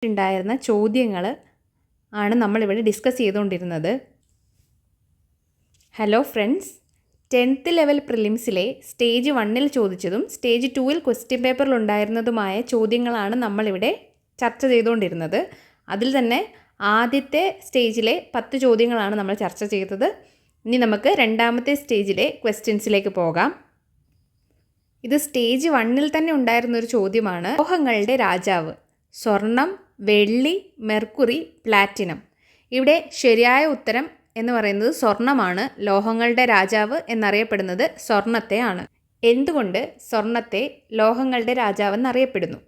ഉണ്ടായിരുന്ന ചോദ്യങ്ങൾ ആണ് നമ്മളിവിടെ ഡിസ്കസ് ചെയ്തുകൊണ്ടിരുന്നത്. ഹലോ ഫ്രണ്ട്സ്, 10th ലെവൽ പ്രിലിംസിലെ സ്റ്റേജ് 1 ചോദിച്ചതും സ്റ്റേജ് 2 ക്വസ്റ്റ്യൻ പേപ്പറിൽ ഉണ്ടായിരുന്നതുമായ ചോദ്യങ്ങളാണ് നമ്മളിവിടെ ചർച്ച ചെയ്തുകൊണ്ടിരുന്നത്. അതിൽ തന്നെ ആദ്യത്തെ സ്റ്റേജിലെ 10 ചോദ്യങ്ങളാണ് നമ്മൾ ചർച്ച ചെയ്തത്. ഇനി നമുക്ക് രണ്ടാമത്തെ സ്റ്റേജിലെ ക്വസ്റ്റ്യൻസിലേക്ക് പോകാം. ഇത് സ്റ്റേജ് 1 തന്നെ ഉണ്ടായിരുന്നൊരു ചോദ്യമാണ്. ലോഹങ്ങളുടെ രാജാവ്: സ്വർണം, വെള്ളി, മെർക്കുറി, പ്ലാറ്റിനം. ഇവിടെ ശരിയായ ഉത്തരം എന്ന് പറയുന്നത് സ്വർണമാണ്. ലോഹങ്ങളുടെ രാജാവ് എന്നറിയപ്പെടുന്നത് സ്വർണത്തെയാണ്. എന്തുകൊണ്ട് സ്വർണത്തെ ലോഹങ്ങളുടെ രാജാവ് എന്നറിയപ്പെടുന്നു?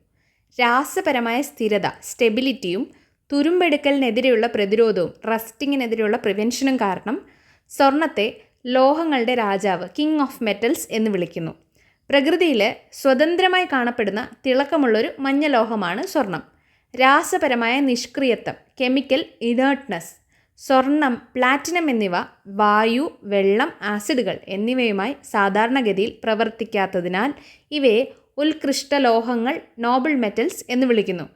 രാസപരമായ സ്ഥിരത, സ്റ്റെബിലിറ്റിയും തുരുമ്പെടുക്കലിനെതിരെയുള്ള പ്രതിരോധവും, റസ്റ്റിങ്ങിനെതിരെയുള്ള പ്രിവെൻഷനും കാരണം സ്വർണത്തെ ലോഹങ്ങളുടെ രാജാവ്, കിങ് ഓഫ് മെറ്റൽസ് എന്ന് വിളിക്കുന്നു. പ്രകൃതിയിൽ സ്വതന്ത്രമായി കാണപ്പെടുന്ന തിളക്കമുള്ളൊരു മഞ്ഞ ലോഹമാണ് സ്വർണം. രാസപരമായ നിഷ്ക്രിയത്വം, കെമിക്കൽ ഇനേർട്ട്നെസ്. സ്വർണം, പ്ലാറ്റിനം എന്നിവ വായു, വെള്ളം, ആസിഡുകൾ എന്നിവയുമായി സാധാരണഗതിയിൽ പ്രവർത്തിക്കാത്തതിനാൽ ഇവയെ ഉത്കൃഷ്ട ലോഹങ്ങൾ, നോബിൾ മെറ്റൽസ് എന്ന് വിളിക്കുന്നു.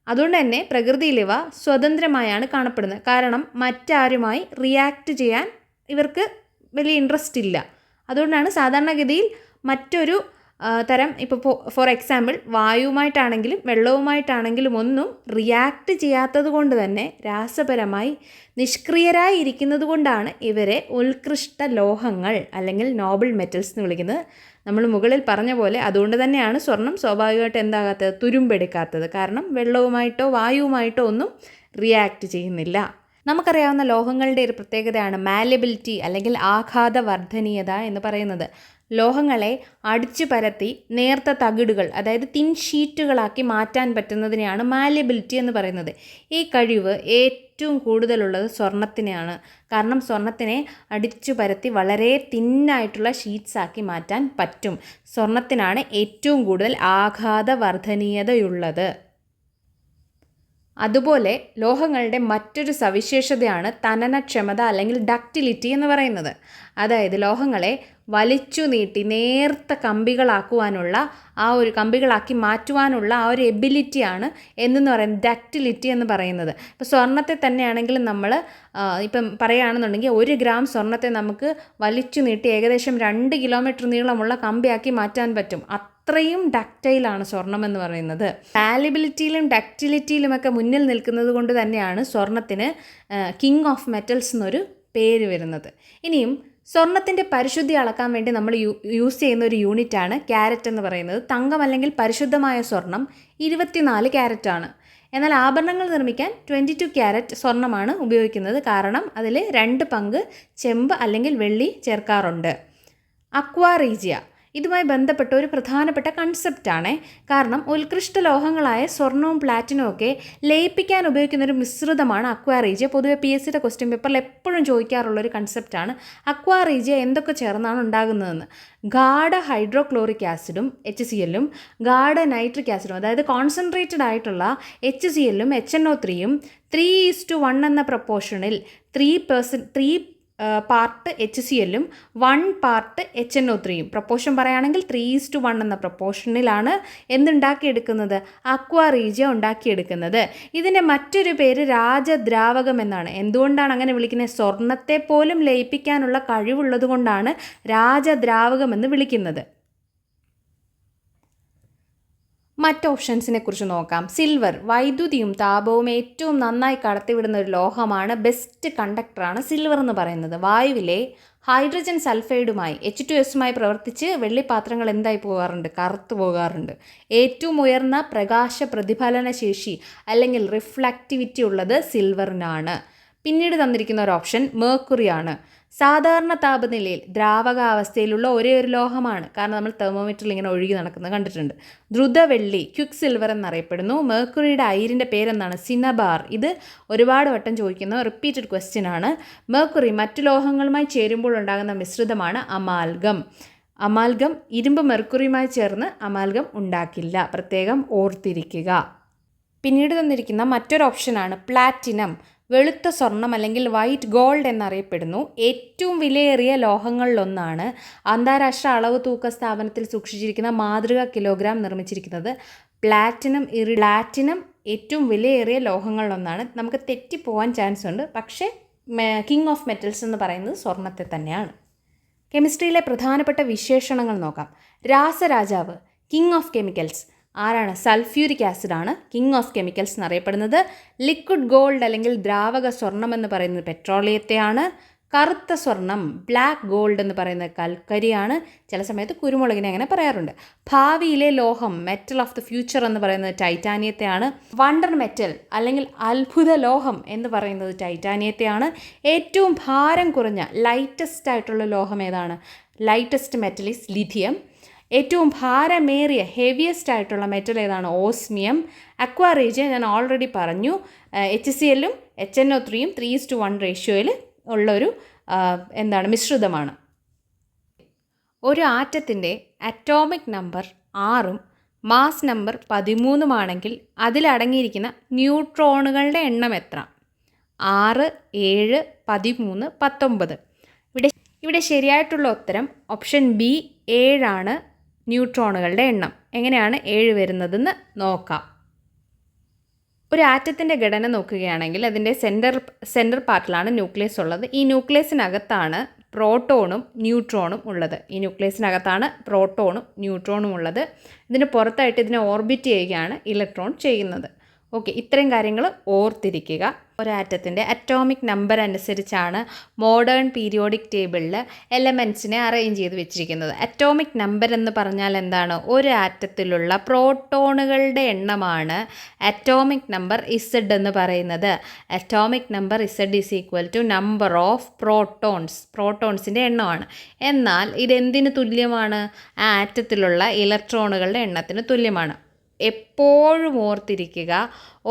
അതുകൊണ്ട് തന്നെ പ്രകൃതിയിൽ ഇവ സ്വതന്ത്രമായാണ് കാണപ്പെടുന്നത്. കാരണം മറ്റാരുമായി റിയാക്ട് ചെയ്യാൻ ഇവർക്ക് വലിയ ഇൻട്രസ്റ്റ് ഇല്ല. അതുകൊണ്ടാണ് സാധാരണഗതിയിൽ മറ്റൊരു തരം, ഇപ്പോൾ ഫോർ എക്സാമ്പിൾ വായുവുമായിട്ടാണെങ്കിലും വെള്ളവുമായിട്ടാണെങ്കിലും ഒന്നും റിയാക്ട് ചെയ്യാത്തത് കൊണ്ട് തന്നെ രാസപരമായി നിഷ്ക്രിയരായി ഇരിക്കുന്നത് കൊണ്ടാണ് ഇവരെ ഉത്കൃഷ്ട ലോഹങ്ങൾ അല്ലെങ്കിൽ നോബിൾ മെറ്റൽസ് എന്ന് വിളിക്കുന്നത്. നമ്മൾ മുകളിൽ പറഞ്ഞ പോലെ അതുകൊണ്ട് തന്നെയാണ് സ്വർണം സ്വാഭാവികമായിട്ട് എന്താകാത്തത്, തുരുമ്പെടുക്കാത്തത്. കാരണം വെള്ളവുമായിട്ടോ വായുവുമായിട്ടോ ഒന്നും റിയാക്ട് ചെയ്യുന്നില്ല. നമുക്കറിയാവുന്ന ലോഹങ്ങളുടെ ഒരു പ്രത്യേകതയാണ് മാലബിലിറ്റി അല്ലെങ്കിൽ ആഘാതവർദ്ധനീയത എന്ന് പറയുന്നത്. ലോഹങ്ങളെ അടിച്ചു പരത്തി നേർത്ത തകിടുകൾ, അതായത് തിൻ ഷീറ്റുകളാക്കി മാറ്റാൻ പറ്റുന്നതിനെയാണ് മാലബിലിറ്റി എന്ന് പറയുന്നത്. ഈ കഴിവ് ഏറ്റവും കൂടുതലുള്ളത് സ്വർണത്തിനെയാണ്. കാരണം സ്വർണത്തിനെ അടിച്ചു പരത്തി വളരെ തിന്നായിട്ടുള്ള ഷീറ്റ്സാക്കി മാറ്റാൻ പറ്റും. സ്വർണത്തിനാണ് ഏറ്റവും കൂടുതൽ ആഘാതവർദ്ധനീയതയുള്ളത്. അതുപോലെ ലോഹങ്ങളുടെ മറ്റൊരു സവിശേഷതയാണ് തനനക്ഷമത അല്ലെങ്കിൽ ഡക്റ്റിലിറ്റി എന്ന് പറയുന്നത്. അതായത് ലോഹങ്ങളെ വലിച്ചു നീട്ടി നേർത്ത കമ്പികളാക്കുവാനുള്ള കമ്പികളാക്കി മാറ്റുവാനുള്ള ആ ഒരു എബിലിറ്റിയാണ് എന്ന് പറയുന്നത് ഡക്റ്റിലിറ്റി എന്ന് പറയുന്നത്. ഇപ്പോൾ സ്വർണത്തെ തന്നെയാണെങ്കിൽ നമ്മൾ ഇപ്പം പറയുകയാണെന്നുണ്ടെങ്കിൽ 1 ഗ്രാം സ്വർണത്തെ നമുക്ക് വലിച്ചു നീട്ടി ഏകദേശം 2 കിലോമീറ്റർ നീളമുള്ള കമ്പിയാക്കി മാറ്റാൻ പറ്റും. അത്രയും ഡക്റ്റൈലാണ് സ്വർണം എന്ന് പറയുന്നത്. മാലബിലിറ്റിയിലും ഡക്റ്റിലിറ്റിയിലുമൊക്കെ മുന്നിൽ നിൽക്കുന്നത് കൊണ്ട് തന്നെയാണ് സ്വർണത്തിന് കിങ് ഓഫ് മെറ്റൽസ് എന്നൊരു പേര് വരുന്നത്. ഇനിയും സ്വർണത്തിൻ്റെ പരിശുദ്ധി അളക്കാൻ വേണ്ടി നമ്മൾ യൂസ് ചെയ്യുന്ന ഒരു യൂണിറ്റാണ് ക്യാരറ്റ് എന്ന് പറയുന്നത്. തങ്കം അല്ലെങ്കിൽ പരിശുദ്ധമായ സ്വർണം 24 ക്യാരറ്റാണ്. എന്നാൽ ആഭരണങ്ങൾ നിർമ്മിക്കാൻ 22 ക്യാരറ്റ് സ്വർണ്ണമാണ് ഉപയോഗിക്കുന്നത്. കാരണം അതിൽ 2 പങ്ക് ചെമ്പ് അല്ലെങ്കിൽ വെള്ളി ചേർക്കാറുണ്ട്. അക്വാ റീജിയ ഇതുമായി ബന്ധപ്പെട്ട ഒരു പ്രധാനപ്പെട്ട കൺസെപ്റ്റാണ്. കാരണം ഉത്കൃഷ്ട ലോഹങ്ങളായ സ്വർണവും പ്ലാറ്റിനവും ഒക്കെ ലയിപ്പിക്കാൻ ഉപയോഗിക്കുന്ന ഒരു മിശ്രിതമാണ് അക്വാ റീജിയ. പൊതുവെ PSCയുടെ ക്വസ്റ്റ്യൻ പേപ്പറിൽ എപ്പോഴും ചോദിക്കാറുള്ളൊരു കൺസെപ്റ്റാണ് അക്വാ റീജിയ എന്തൊക്കെ ചേർന്നാണ് ഉണ്ടാകുന്നതെന്ന്. ഗാഢ ഹൈഡ്രോക്ലോറിക് ആസിഡും HCl-ഉം ഗാഢ നൈട്രിക് ആസിഡും, അതായത് കോൺസെൻട്രേറ്റഡ് ആയിട്ടുള്ള HCl-ഉം HNO3-യും 3:1 എന്ന പ്രപ്പോർഷനിൽ 3 പാർട്ട് HCl-ഉം 1 പാർട്ട് HNO3-യും പ്രപ്പോർഷൻ പറയുകയാണെങ്കിൽ 3:1 എന്ന പ്രപ്പോർഷനിലാണ് എന്തുണ്ടാക്കിയെടുക്കുന്നത്, അക്വാ റീജിയ ഉണ്ടാക്കിയെടുക്കുന്നത്. ഇതിൻ്റെ മറ്റൊരു പേര് രാജദ്രാവകം എന്നാണ്. എന്തുകൊണ്ടാണ് അങ്ങനെ വിളിക്കുന്നത്? സ്വർണത്തെ പോലും ലയിപ്പിക്കാനുള്ള കഴിവുള്ളത് കൊണ്ടാണ് രാജദ്രാവകം എന്ന് വിളിക്കുന്നത്. മറ്റ് ഓപ്ഷൻസിനെ കുറിച്ച് നോക്കാം. സിൽവർ, വൈദ്യുതിയും താപവും ഏറ്റവും നന്നായി കടത്തിവിടുന്ന ഒരു ലോഹമാണ്. ബെസ്റ്റ് കണ്ടക്ടറാണ് സിൽവർ എന്ന് പറയുന്നത്. വായുവിലെ ഹൈഡ്രജൻ സൾഫൈഡുമായി H2S-മായി പ്രവർത്തിച്ച് വെള്ളിപ്പാത്രങ്ങൾ എന്തായി പോകാറുണ്ട്, കറുത്തു പോകാറുണ്ട്. ഏറ്റവും ഉയർന്ന പ്രകാശ പ്രതിഫലന ശേഷി അല്ലെങ്കിൽ റിഫ്ലക്റ്റിവിറ്റി ഉള്ളത് സിൽവറിനാണ്. പിന്നീട് തന്നിരിക്കുന്ന ഒരു ഓപ്ഷൻ മേർക്കുറിയാണ്. സാധാരണ താപനിലയിൽ ദ്രാവകാവസ്ഥയിലുള്ള ഒരേ ഒരു ലോഹമാണ്. കാരണം നമ്മൾ തെർമോമീറ്ററിൽ ഇങ്ങനെ ഒഴുകി നടക്കുന്നത് കണ്ടിട്ടുണ്ട്. ദ്രുതവെള്ളി, ക്വിക്ക് സിൽവർ എന്നറിയപ്പെടുന്നു. മേർക്കുറിയുടെ അയിരിൻ്റെ പേരെന്താണ്? സിനബാർ. ഇത് ഒരുപാട് വട്ടം ചോദിക്കുന്ന റിപ്പീറ്റഡ് ക്വസ്റ്റ്യൻ ആണ്. മേർക്കുറി മറ്റു ലോഹങ്ങളുമായി ചേരുമ്പോൾ ഉണ്ടാകുന്ന മിശ്രിതമാണ് അമാൽഗം. അമാൽഗം ഇരുമ്പ് മെർക്കുറിയുമായി ചേർന്ന് അമാൽഗം ഉണ്ടാക്കില്ല, പ്രത്യേകം ഓർത്തിരിക്കുക. പിന്നീട് തന്നിരിക്കുന്ന മറ്റൊരു ഓപ്ഷനാണ് പ്ലാറ്റിനം. വെളുത്ത സ്വർണം അല്ലെങ്കിൽ വൈറ്റ് ഗോൾഡ് എന്നറിയപ്പെടുന്നു. ഏറ്റവും വിലയേറിയ ലോഹങ്ങളിലൊന്നാണ്. അന്താരാഷ്ട്ര അളവ് തൂക്ക സ്ഥാപനത്തിൽ സൂക്ഷിച്ചിരിക്കുന്ന മാതൃക കിലോഗ്രാം നിർമ്മിച്ചിരിക്കുന്നത് പ്ലാറ്റിനം ഏറ്റവും വിലയേറിയ ലോഹങ്ങളിലൊന്നാണ്. നമുക്ക് തെറ്റിപ്പോവാൻ ചാൻസ് ഉണ്ട്, പക്ഷേ കിങ് ഓഫ് മെറ്റൽസ് എന്ന് പറയുന്നത് സ്വർണ്ണത്തെ തന്നെയാണ്. കെമിസ്ട്രിയിലെ പ്രധാനപ്പെട്ട വിശേഷണങ്ങൾ നോക്കാം. രാസരാജാവ്, കിങ് ഓഫ് കെമിക്കൽസ് ആരാണ്? സൾഫ്യൂരിക് ആസിഡ് ആണ് കിങ് ഓഫ് കെമിക്കൽസ് എന്നറിയപ്പെടുന്നത്. ലിക്വിഡ് ഗോൾഡ് അല്ലെങ്കിൽ ദ്രാവക സ്വർണം എന്ന് പറയുന്നത് പെട്രോളിയത്തെയാണ്. കറുത്ത സ്വർണം, ബ്ലാക്ക് ഗോൾഡ് എന്ന് പറയുന്നത് കൽക്കരിയാണ്. ചില സമയത്ത് കുരുമുളകിനെ അങ്ങനെ പറയാറുണ്ട്. ഭാവിയിലെ ലോഹം, മെറ്റൽ ഓഫ് ദ ഫ്യൂച്ചർ എന്ന് പറയുന്നത് ടൈറ്റാനിയത്തെയാണ്. വണ്ടർ മെറ്റൽ അല്ലെങ്കിൽ അത്ഭുത ലോഹം എന്ന് പറയുന്നത് ടൈറ്റാനിയത്തെയാണ്. ഏറ്റവും ഭാരം കുറഞ്ഞ ലൈറ്റസ്റ്റ് ആയിട്ടുള്ള ലോഹം ഏതാണ്? Lightest metal is lithium. ഏറ്റവും ഭാരമേറിയ ഹെവിയസ്റ്റ് ആയിട്ടുള്ള മെറ്റൽ ഏതാണ്? ഓസ്മിയം. അക്വാ റീജിയൻ ഞാൻ ഓൾറെഡി പറഞ്ഞു, HCl-ഉം HNO3-യും 3:1 റേഷ്യോയിൽ ഉള്ളൊരു മിശ്രിതമാണ്. ഒരു ആറ്റത്തിൻ്റെ അറ്റോമിക് നമ്പർ 6-ഉം മാസ് നമ്പർ 13-ഉമാണെങ്കിൽ അതിലടങ്ങിയിരിക്കുന്ന ന്യൂട്രോണുകളുടെ എണ്ണം എത്ര? 6, 7, 13, 19. ഇവിടെ ശരിയായിട്ടുള്ള ഉത്തരം ഓപ്ഷൻ ബി 7 ന്യൂട്രോണുകളുടെ എണ്ണം. എങ്ങനെയാണ് 7 വരുന്നതെന്ന് നോക്കാം. ഒരു ആറ്റത്തിൻ്റെ ഘടന നോക്കുകയാണെങ്കിൽ അതിൻ്റെ സെൻറ്റർ പാർട്ടിലാണ് ന്യൂക്ലിയസ് ഉള്ളത്. ഈ ന്യൂക്ലിയസിനകത്താണ് പ്രോട്ടോണും ന്യൂട്രോണും ഉള്ളത്. ഇതിന് പുറത്തായിട്ട് ഇതിനെ ഓർബിറ്റ് ചെയ്യുകയാണ് ഇലക്ട്രോൺ ചെയ്യുന്നത്. ഓക്കെ, ഇത്രയും കാര്യങ്ങൾ ഓർത്തിരിക്കുക. ഒരാറ്റത്തിൻ്റെ അറ്റോമിക് നമ്പർ അനുസരിച്ചാണ് മോഡേൺ പീരിയോഡിക് ടേബിളിൽ എലമെൻറ്റ്സിനെ അറേഞ്ച് ചെയ്ത് വെച്ചിരിക്കുന്നത്. അറ്റോമിക് നമ്പർ എന്ന് പറഞ്ഞാൽ എന്താണ്? ഒരു ആറ്റത്തിലുള്ള പ്രോട്ടോണുകളുടെ എണ്ണമാണ് അറ്റോമിക് നമ്പർ Z എന്ന് പറയുന്നത്. Atomic number Z is equal to number of പ്രോട്ടോൺസിൻ്റെ എണ്ണമാണ്. എന്നാൽ ഇതെന്തിന് തുല്യമാണ്? ആ ആറ്റത്തിലുള്ള ഇലക്ട്രോണുകളുടെ എണ്ണത്തിന് തുല്യമാണ്. എപ്പോഴും ഓർത്തിരിക്കുക,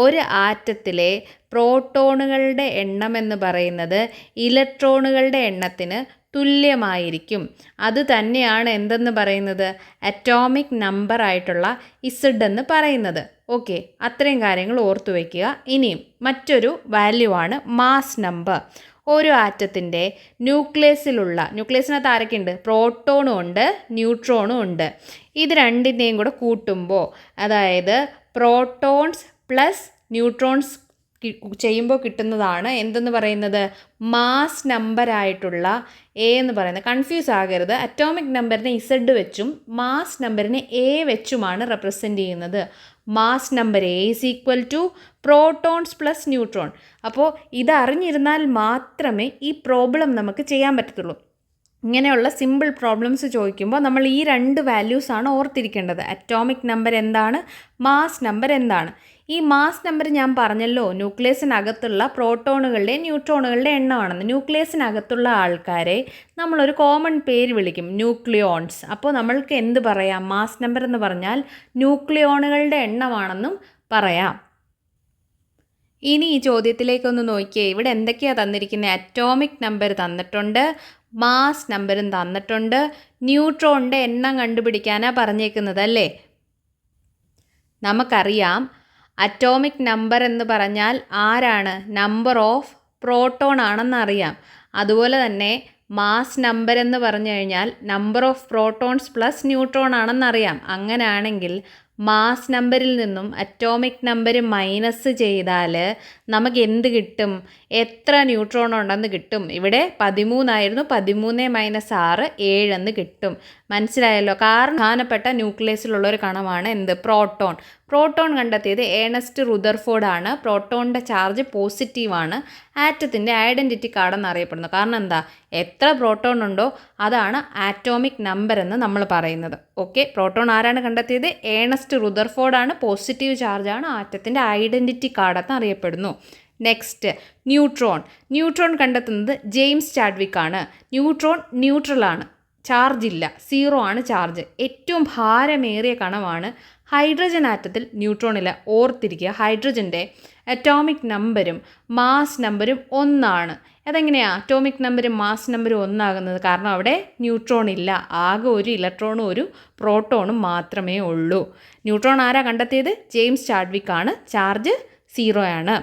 ഒരു ആറ്റത്തിലെ പ്രോട്ടോണുകളുടെ എണ്ണം എന്ന് പറയുന്നത് ഇലക്ട്രോണുകളുടെ എണ്ണത്തിന് തുല്യമായിരിക്കും. അത് തന്നെയാണ് എന്തെന്ന് പറയുന്നത്? അറ്റോമിക് നമ്പർ ആയിട്ടുള്ള Z എന്ന് പറയുന്നത്. ഓക്കെ, അത്രയും കാര്യങ്ങൾ ഓർത്തു വയ്ക്കുക. ഇനിയും മറ്റൊരു വാല്യൂ ആണ് മാസ് നമ്പർ. ഒരു ആറ്റത്തിൻ്റെ ന്യൂക്ലിയസിനകത്ത് ആരൊക്കെ ഉണ്ട്? പ്രോട്ടോണും ഉണ്ട്, ന്യൂട്രോണും ഉണ്ട്. ഇത് രണ്ടിൻ്റെയും കൂടെ കൂട്ടുമ്പോൾ, അതായത് പ്രോട്ടോൺസ് പ്ലസ് ന്യൂട്രോൺസ് ചെയ്യുമ്പോൾ കിട്ടുന്നതാണ് എന്തെന്ന് പറയുന്നത്? മാസ് നമ്പറായിട്ടുള്ള എ എന്ന് പറയുന്നത്. കൺഫ്യൂസ് ആകരുത്. അറ്റോമിക് നമ്പറിനെ Z വെച്ചും മാസ് നമ്പറിനെ A വെച്ചുമാണ് റെപ്രസെൻ്റ് ചെയ്യുന്നത്. Mass number A is equal to protons plus neutron. അപ്പോൾ ഇതറിഞ്ഞിരുന്നാൽ മാത്രമേ ഈ പ്രോബ്ലം നമുക്ക് ചെയ്യാൻ പറ്റത്തുള്ളൂ. ഇങ്ങനെയുള്ള സിമ്പിൾ പ്രോബ്ലംസ് ചോദിക്കുമ്പോൾ നമ്മൾ ഈ 2 വാല്യൂസാണ് ഓർത്തിരിക്കേണ്ടത്. അറ്റോമിക് നമ്പർ എന്താണ്, മാസ് നമ്പർ എന്താണ്. ഈ മാസ് നമ്പർ ഞാൻ പറഞ്ഞല്ലോ, ന്യൂക്ലിയസിനകത്തുള്ള പ്രോട്ടോണുകളുടെ ന്യൂട്രോണുകളുടെ എണ്ണമാണെന്ന്. ന്യൂക്ലിയസിനകത്തുള്ള ആൾക്കാരെ നമ്മളൊരു കോമൺ പേര് വിളിക്കും, ന്യൂക്ലിയോൺസ്. അപ്പോൾ നമ്മൾക്ക് എന്ത് പറയാം? മാസ് നമ്പർ എന്ന് പറഞ്ഞാൽ ന്യൂക്ലിയോണുകളുടെ എണ്ണമാണെന്നും പറയാം. ഇനി ഈ ചോദ്യത്തിലേക്കൊന്ന് നോക്കിയേ. ഇവിടെ എന്തൊക്കെയാണ് തന്നിരിക്കുന്നത്? അറ്റോമിക് നമ്പർ തന്നിട്ടുണ്ട്, മാസ് നമ്പറും തന്നിട്ടുണ്ട്, ന്യൂട്രോണിൻ്റെ എണ്ണം കണ്ടുപിടിക്കാനാണ് പറഞ്ഞേക്കുന്നത് അല്ലേ? നമുക്കറിയാം അറ്റോമിക് നമ്പർ എന്ന് പറഞ്ഞാൽ ആരാണ്? നമ്പർ ഓഫ് പ്രോട്ടോൺ ആണെന്നറിയാം. അതുപോലെ തന്നെ മാസ് നമ്പർ എന്ന് പറഞ്ഞു കഴിഞ്ഞാൽ number of protons plus neutron ആണെന്നറിയാം. അങ്ങനെയാണെങ്കിൽ മാസ് നമ്പറിൽ നിന്നും അറ്റോമിക് നമ്പർ മൈനസ് ചെയ്താൽ നമുക്ക് എന്ത് കിട്ടും? എത്ര ന്യൂട്രോൺ ഉണ്ടെന്ന് കിട്ടും. ഇവിടെ 13 ആയിരുന്നു, 13 - 6 7 എന്ന് കിട്ടും. മനസ്സിലായല്ലോ? കാരണം പ്രധാനപ്പെട്ട ന്യൂക്ലിയസിലുള്ളൊരു കണമാണ് എന്ത്? പ്രോട്ടോൺ. പ്രോട്ടോൺ കണ്ടെത്തിയത് ഏണസ്റ്റ് റുദർഫോർഡ് ആണ്. പ്രോട്ടോണിൻ്റെ ചാർജ് പോസിറ്റീവാണ്. ആറ്റത്തിൻ്റെ ഐഡൻറ്റിറ്റി കാർഡ് എന്നറിയപ്പെടുന്നു. കാരണം എന്താ? എത്ര പ്രോട്ടോൺ ഉണ്ടോ അതാണ് ആറ്റോമിക് നമ്പർ എന്ന് നമ്മൾ പറയുന്നത്. ഓക്കെ, പ്രോട്ടോൺ ആരാണ് കണ്ടെത്തിയത്? ഏണസ്റ്റ് റുദർഫോർഡ് ആണ്. പോസിറ്റീവ് ചാർജാണ്, ആറ്റത്തിൻ്റെ ഐഡൻറ്റിറ്റി കാർഡ് എന്ന് അറിയപ്പെടുന്നു. നെക്സ്റ്റ് ന്യൂട്രോൺ കണ്ടെത്തുന്നത് ജെയിംസ് ചാഡ്വിക് ആണ്. ന്യൂട്രോൺ ന്യൂട്രലാണ്, ചാർജ് ഇല്ല, 0 ആണ് ചാർജ്. ഏറ്റവും ഭാരമേറിയ കണമാണ്. ഹൈഡ്രജൻ ആറ്റത്തിൽ ന്യൂട്രോൺ ഇല്ല. ഓർത്തിരിക്കുക, ഹൈഡ്രജൻ്റെ അറ്റോമിക് നമ്പരും മാസ് നമ്പരും 1 അതെങ്ങനെയാണ് അറ്റോമിക് നമ്പരും മാസ് നമ്പരും 1 കാരണം അവിടെ ന്യൂട്രോൺ ഇല്ല. ആകെ ഒരു ഇലക്ട്രോണും ഒരു പ്രോട്ടോണും മാത്രമേ ഉള്ളൂ. ന്യൂട്രോൺ ആരാ കണ്ടെത്തിയത്? ജെയിംസ് ചാഡ്വിക് ആണ്. ചാർജ് 0 ആണ്.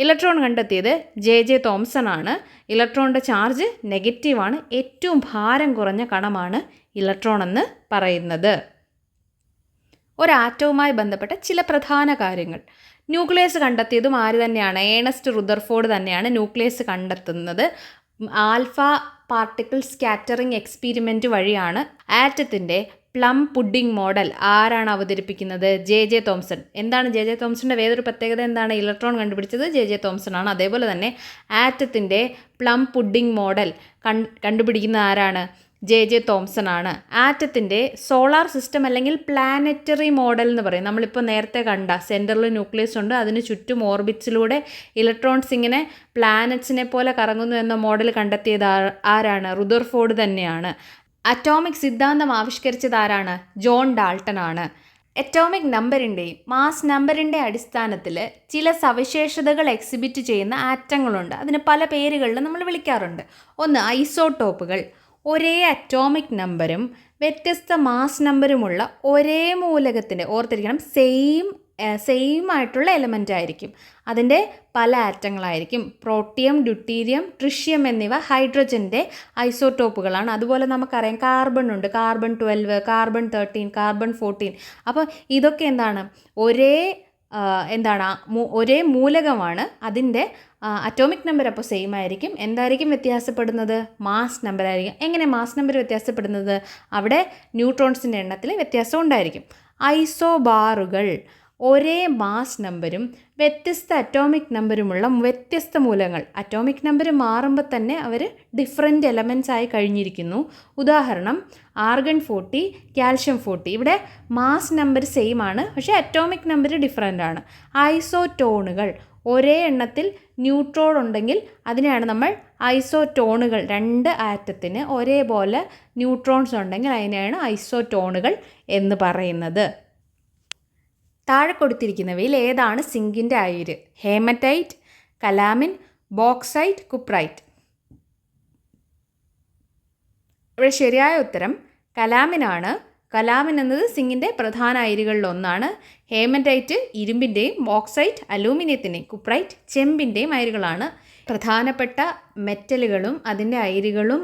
ഇലക്ട്രോൺ കണ്ടെത്തിയത് ജെ തോംസൺ ആണ്. ഇലക്ട്രോണിൻ്റെ ചാർജ് നെഗറ്റീവാണ്. ഏറ്റവും ഭാരം കുറഞ്ഞ കണമാണ് ഇലക്ട്രോൺ എന്ന് പറയുന്നത്. ഒരു ആറ്റവുമായി ബന്ധപ്പെട്ട ചില പ്രധാന കാര്യങ്ങൾ. ന്യൂക്ലിയസ് കണ്ടെത്തിയതും ആര് തന്നെയാണ്? ഏണസ്റ്റ് റുദർഫോർഡ് തന്നെയാണ് ന്യൂക്ലിയസ് കണ്ടെത്തുന്നത്. ആൽഫ പാർട്ടിക്കിൾ സ്കാറ്ററിംഗ് എക്സ്പീരിമെൻറ്റ് വഴിയാണ്. ആറ്റത്തിൻ്റെ പ്ലം പുഡിംഗ് മോഡൽ ആരാണ് അവതരിപ്പിക്കുന്നത്? J Thomson. എന്താണ് ജെ തോംസണിൻ്റെ വേറൊരു പ്രത്യേകത എന്താണ്? ഇലക്ട്രോൺ കണ്ടുപിടിച്ചത് ജെ തോംസൺ ആണ്. അതേപോലെ തന്നെ ആറ്റത്തിൻ്റെ പ്ലം പുഡിംഗ് മോഡൽ കണ്ടുപിടിക്കുന്ന ആരാണ്? ജെ തോംസൺ ആണ്. ആറ്റത്തിൻ്റെ സോളാർ സിസ്റ്റം അല്ലെങ്കിൽ പ്ലാനറ്ററി മോഡൽ എന്ന് പറയും. നമ്മളിപ്പോൾ നേരത്തെ കണ്ട സെൻറ്ററിൽ ന്യൂക്ലിയസ് ഉണ്ട്, അതിന് ചുറ്റും ഓർബിറ്റ്സിലൂടെ ഇലക്ട്രോൺസ് ഇങ്ങനെ പ്ലാനറ്റ്സിനെ പോലെ കറങ്ങുന്നു എന്ന മോഡൽ കണ്ടെത്തിയത് ആരാണ്? റുദർഫോർഡ് തന്നെയാണ്. അറ്റോമിക് സിദ്ധാന്തം ആവിഷ്കരിച്ചത് ആരാണ്? ജോൺ ഡാൾട്ടൺ ആണ്. അറ്റോമിക് നമ്പറിൻ്റെയും മാസ് നമ്പറിൻ്റെ അടിസ്ഥാനത്തിൽ ചില സവിശേഷതകൾ എക്സിബിറ്റ് ചെയ്യുന്ന ആറ്റങ്ങളുണ്ട്. അതിന് പല പേരുകളിൽ നമ്മൾ വിളിക്കാറുണ്ട്. ഒന്ന് ഐസോടോപ്പുകൾ. ഒരേ അറ്റോമിക് നമ്പരും വ്യത്യസ്ത മാസ് നമ്പരുമുള്ള ഒരേ മൂലകത്തിൻ്റെ, ഓർത്തിരിക്കണം, സെയിം ആയിട്ടുള്ള എലമെൻ്റ് ആയിരിക്കും. അതിൻ്റെ പല ആറ്റങ്ങളായിരിക്കും. പ്രോട്ടിയം, ഡ്യൂട്ടീരിയം, ട്രിഷ്യം എന്നിവ ഹൈഡ്രജൻ്റെ ഐസോടോപ്പുകളാണ്. അതുപോലെ നമുക്കറിയാം കാർബൺ ഉണ്ട്, കാർബൺ 12, കാർബൺ 13, കാർബൺ 14. അപ്പോൾ ഇതൊക്കെ എന്താണ്? ഒരേ മൂലകമാണ്. അതിൻ്റെ അറ്റോമിക് നമ്പർ അപ്പോൾ സെയിം ആയിരിക്കും. എന്തായിരിക്കും വ്യത്യാസപ്പെടുന്നത്? മാസ് നമ്പർ ആയിരിക്കും. എങ്ങനെ മാസ് നമ്പർ വ്യത്യാസപ്പെടുന്നത്? അവിടെ ന്യൂട്രോൺസിൻ്റെ എണ്ണത്തിൽ വ്യത്യാസം ഉണ്ടായിരിക്കും. ഐസോബാറുകൾ. ഒരേ മാസ് നമ്പരും വ്യത്യസ്ത അറ്റോമിക് നമ്പരുമുള്ള വ്യത്യസ്ത മൂലകങ്ങൾ. അറ്റോമിക് നമ്പർ മാറുമ്പോൾ തന്നെ അവർ ഡിഫറെൻ്റ് എലമെൻറ്റ്സ് ആയി കഴിഞ്ഞിരിക്കുന്നു. ഉദാഹരണം ആർഗൺ 40, കാൽഷ്യം 40. ഇവിടെ മാസ് നമ്പർ സെയിം ആണ്, പക്ഷേ അറ്റോമിക് നമ്പർ ഡിഫറെൻ്റ് ആണ്. ഐസോടോണുകൾ. ഒരേ എണ്ണത്തിൽ ന്യൂട്രോൺ ഉണ്ടെങ്കിൽ അതിനെയാണ് നമ്മൾ ഐസോടോണുകൾ. രണ്ട് ആറ്റത്തിന് ഒരേപോലെ ന്യൂട്രോൺസ് ഉണ്ടെങ്കിൽ അതിനെയാണ് ഐസോടോണുകൾ എന്ന് പറയുന്നത്. താഴെ കൊടുത്തിരിക്കുന്നവയിൽ ഏതാണ് സിങ്കിൻ്റെ അയിര്? Hematite, calamine, bauxite, cuprite. ഇവിടെ ശരിയായ ഉത്തരം കലാമിനാണ്. കലാമിൻ എന്നത് സിങ്കിൻ്റെ പ്രധാന അയിരുകളിൽ ഒന്നാണ്. ഹേമറ്റൈറ്റ് ഇരുമ്പിൻ്റെയും, ബോക്സൈറ്റ് അലൂമിനിയത്തിൻ്റെയും, കുപ്രൈറ്റ് ചെമ്പിൻ്റെയും അയിരുകളാണ്. പ്രധാനപ്പെട്ട മെറ്റലുകളും അതിൻ്റെ അയിരുകളും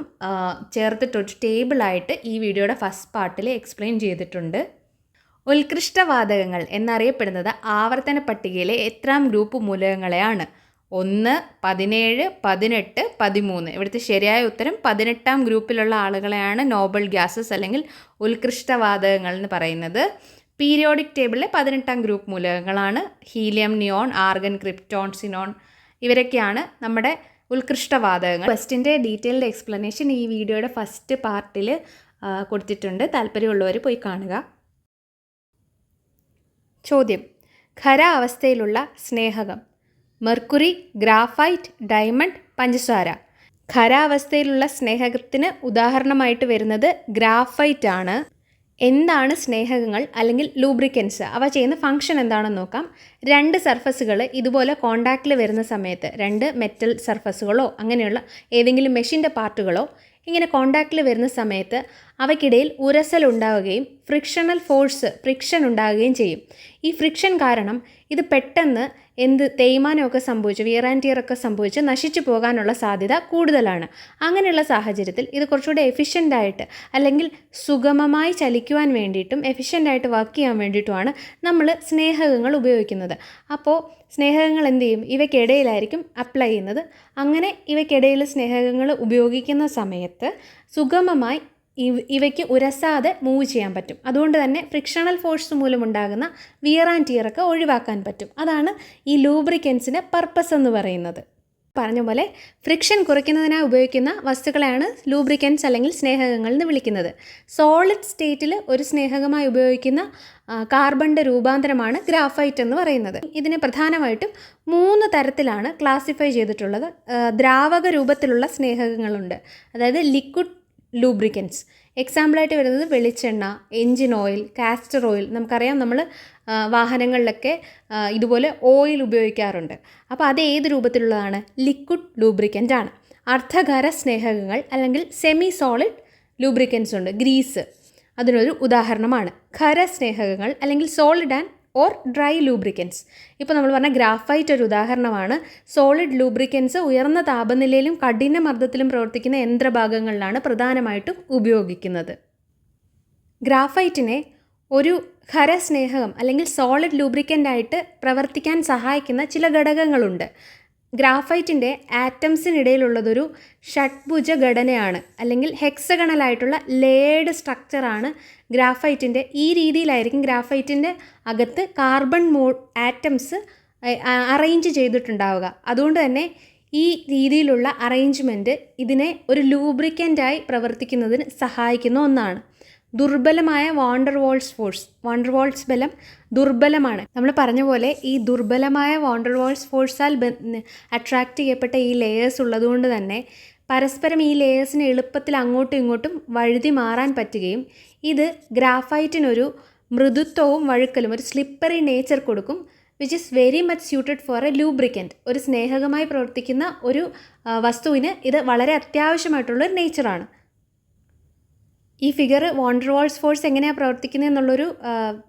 ചേർത്തിട്ടൊരു ടേബിളായിട്ട് ഈ വീഡിയോയുടെ ഫസ്റ്റ് പാർട്ടിൽ എക്സ്പ്ലെയിൻ ചെയ്തിട്ടുണ്ട്. ഉത്കൃഷ്ടവാതകങ്ങൾ എന്നറിയപ്പെടുന്നത് ആവർത്തന പട്ടികയിലെ എത്രാം ഗ്രൂപ്പ് മൂലകങ്ങളെയാണ്? 1, 17, 18, 13. ഇവിടുത്തെ ശരിയായ ഉത്തരം 18ാം ഗ്രൂപ്പിലുള്ള ആളുകളെയാണ് നോബൽ ഗ്യാസസ് അല്ലെങ്കിൽ ഉത്കൃഷ്ടവാതകങ്ങൾ എന്ന് പറയുന്നത്. പീരിയോഡിക് ടേബിളിലെ 18ാം ഗ്രൂപ്പ് മൂലകങ്ങളാണ് helium, neon, argon, krypton, xenon. ഇവരൊക്കെയാണ് നമ്മുടെ ഉത്കൃഷ്ടവാതകങ്ങൾ. ക്വസ്റ്റിൻ്റെ ഡീറ്റെയിൽഡ് എക്സ്പ്ലനേഷൻ ഈ വീഡിയോയുടെ ഫസ്റ്റ് പാർട്ടിൽ കൊടുത്തിട്ടുണ്ട്. താല്പര്യമുള്ളവർ പോയി കാണുക. ചോദ്യം: ഖരാവസ്ഥയിലുള്ള സ്നേഹകം. മെർക്കുറി, ഗ്രാഫൈറ്റ്, ഡയമണ്ട്, പഞ്ചസാര. ഖരാവസ്ഥയിലുള്ള സ്നേഹകത്തിന് ഉദാഹരണമായിട്ട് വരുന്നത് ഗ്രാഫൈറ്റ് ആണ്. എന്താണ് സ്നേഹകങ്ങൾ അല്ലെങ്കിൽ ലൂബ്രിക്കൻസ്? അവ ചെയ്യുന്ന ഫംഗ്ഷൻ എന്താണെന്ന് നോക്കാം. രണ്ട് സർഫസുകൾ ഇതുപോലെ കോണ്ടാക്റ്റിൽ വരുന്ന സമയത്ത്, രണ്ട് മെറ്റൽ സർഫസുകളോ അങ്ങനെയുള്ള ഏതെങ്കിലും മെഷീൻ്റെ പാർട്ടുകളോ ഇങ്ങനെ കോണ്ടാക്റ്റിൽ വരുന്ന സമയത്ത് അവയ്ക്കിടയിൽ ഉരസൽ ഉണ്ടാവുകയും ഫ്രിക്ഷൻ ഉണ്ടാകുകയും ചെയ്യും. ഈ ഫ്രിക്ഷൻ കാരണം ഇത് പെട്ടെന്ന് തേയ്മാനമൊക്കെ സംഭവിച്ച്, വിയർ ആൻഡ് ടിയർ ഒക്കെ സംഭവിച്ച് നശിച്ചു പോകാനുള്ള സാധ്യത കൂടുതലാണ്. അങ്ങനെയുള്ള സാഹചര്യത്തിൽ ഇത് കുറച്ചുകൂടെ എഫിഷ്യൻ്റായിട്ട് അല്ലെങ്കിൽ സുഗമമായി ചലിക്കുവാൻ വേണ്ടിയിട്ടും എഫിഷ്യൻ്റായിട്ട് വർക്ക് ചെയ്യാൻ വേണ്ടിയിട്ടുമാണ് നമ്മൾ സ്നേഹകങ്ങൾ ഉപയോഗിക്കുന്നത്. അപ്പോൾ സ്നേഹകങ്ങൾ എന്ത് ചെയ്യും? ഇവയ്ക്കിടയിലായിരിക്കും അപ്ലൈ ചെയ്യുന്നത്. അങ്ങനെ ഇവയ്ക്കിടയിൽ സ്നേഹകങ്ങൾ ഉപയോഗിക്കുന്ന സമയത്ത് സുഗമമായി ഇവയ്ക്ക് ഉരസാതെ മൂവ് ചെയ്യാൻ പറ്റും. അതുകൊണ്ട് തന്നെ ഫ്രിക്ഷണൽ ഫോഴ്സ് മൂലമുണ്ടാകുന്ന വിയർ ആൻഡ് ടിയർ ഒക്കെ ഒഴിവാക്കാൻ പറ്റും. അതാണ് ഈ ലൂബ്രിക്കൻസിൻ്റെ പർപ്പസ് എന്ന് പറയുന്നത്. പറഞ്ഞ പോലെ ഫ്രിക്ഷൻ കുറയ്ക്കുന്നതിനായി ഉപയോഗിക്കുന്ന വസ്തുക്കളെയാണ് ലൂബ്രിക്കൻസ് അല്ലെങ്കിൽ സ്നേഹകങ്ങൾ എന്ന് വിളിക്കുന്നത്. സോളിഡ് സ്റ്റേറ്റിൽ ഒരു സ്നേഹകമായി ഉപയോഗിക്കുന്ന കാർബണിൻ്റെ രൂപാന്തരമാണ് ഗ്രാഫൈറ്റ് എന്ന് പറയുന്നത്. ഇതിനെ പ്രധാനമായിട്ടും 3 തരത്തിലാണ് ക്ലാസിഫൈ ചെയ്തിട്ടുള്ളത്. ദ്രാവക രൂപത്തിലുള്ള സ്നേഹകങ്ങളുണ്ട്, അതായത് ലിക്വിഡ് ലൂബ്രിക്കൻസ്. എക്സാമ്പിളായിട്ട് വരുന്നത് വെളിച്ചെണ്ണ, എൻജിൻ ഓയിൽ, കാസ്റ്റർ ഓയിൽ. നമുക്കറിയാം നമ്മൾ വാഹനങ്ങളിലൊക്കെ ഇതുപോലെ ഓയിൽ ഉപയോഗിക്കാറുണ്ട്. അപ്പോൾ അത് ഏത് രൂപത്തിലുള്ളതാണ്? ലിക്വിഡ് ലൂബ്രിക്കൻ്റ് ആണ്. അർദ്ധഖര സ്നേഹകങ്ങൾ അല്ലെങ്കിൽ സെമി സോളിഡ് ലൂബ്രിക്കൻസ് ഉണ്ട്, ഗ്രീസ് അതിനൊരു ഉദാഹരണമാണ്. ഖര സ്നേഹകങ്ങൾ അല്ലെങ്കിൽ solid and or dry lubricants. ഇപ്പോൾ നമ്മൾ പറഞ്ഞ ഗ്രാഫൈറ്റ് ഒരു ഉദാഹരണമാണ്. സോളിഡ് ലൂബ്രിക്കൻസ് ഉയർന്ന താപനിലയിലും കഠിന മർദ്ദത്തിലും പ്രവർത്തിക്കുന്ന യന്ത്രഭാഗങ്ങളിലാണ് പ്രധാനമായിട്ടും ഉപയോഗിക്കുന്നത്. ഗ്രാഫൈറ്റിനെ ഒരു ഖരസ്നേഹകം അല്ലെങ്കിൽ സോളിഡ് ലൂബ്രിക്കൻ്റ് ആയിട്ട് പ്രവർത്തിക്കാൻ സഹായിക്കുന്ന ചില ഘടകങ്ങളുണ്ട്. ഗ്രാഫൈറ്റിൻ്റെ ആറ്റംസിനിടയിലുള്ളതൊരു ഷഡ്ഭുജ ഘടനയാണ്, അല്ലെങ്കിൽ ഹെക്സഗണലായിട്ടുള്ള ലേയേർഡ് സ്ട്രക്ചറാണ് ഗ്രാഫൈറ്റിൻ്റെ. ഈ രീതിയിലായിരിക്കും ഗ്രാഫൈറ്റിൻ്റെ അകത്ത് കാർബൺ ആറ്റംസ് അറേഞ്ച് ചെയ്തിട്ടുണ്ടാവുക. അതുകൊണ്ട് തന്നെ ഈ രീതിയിലുള്ള അറേഞ്ച്മെൻറ്റ് ഇതിനെ ഒരു ലൂബ്രിക്കൻ്റായി പ്രവർത്തിക്കുന്നതിന് സഹായിക്കുന്ന ഒന്നാണ്. ദുർബലമായ വാണ്ടർവാൾസ് ബലം ദുർബലമാണ്. നമ്മൾ പറഞ്ഞ പോലെ ഈ ദുർബലമായ വാണ്ടർവാൾസ് ഫോഴ്സാൽ അട്രാക്റ്റ് ചെയ്യപ്പെട്ട ഈ ലെയേഴ്സ് ഉള്ളതുകൊണ്ട് തന്നെ പരസ്പരം ഈ ലെയേഴ്സിന് എളുപ്പത്തിൽ അങ്ങോട്ടും ഇങ്ങോട്ടും വഴുതി മാറാൻ പറ്റുകയും ഇത് ഗ്രാഫൈറ്റിനൊരു മൃദുത്വവും വഴുക്കലും, ഒരു സ്ലിപ്പറി നേച്ചർ കൊടുക്കും. Which is very much suited four A lubricant. ഒരു സ്നേഹകമായി പ്രവർത്തിക്കുന്ന ഒരു വസ്തുവിന് ഇത് വളരെ അത്യാവശ്യമായിട്ടുള്ളൊരു നേച്ചറാണ്. ഈ ഫിഗർ വാണ്ടർവാൾസ് ഫോഴ്സ് എങ്ങനെയാണ് പ്രവർത്തിക്കുന്നത് എന്നുള്ളൊരു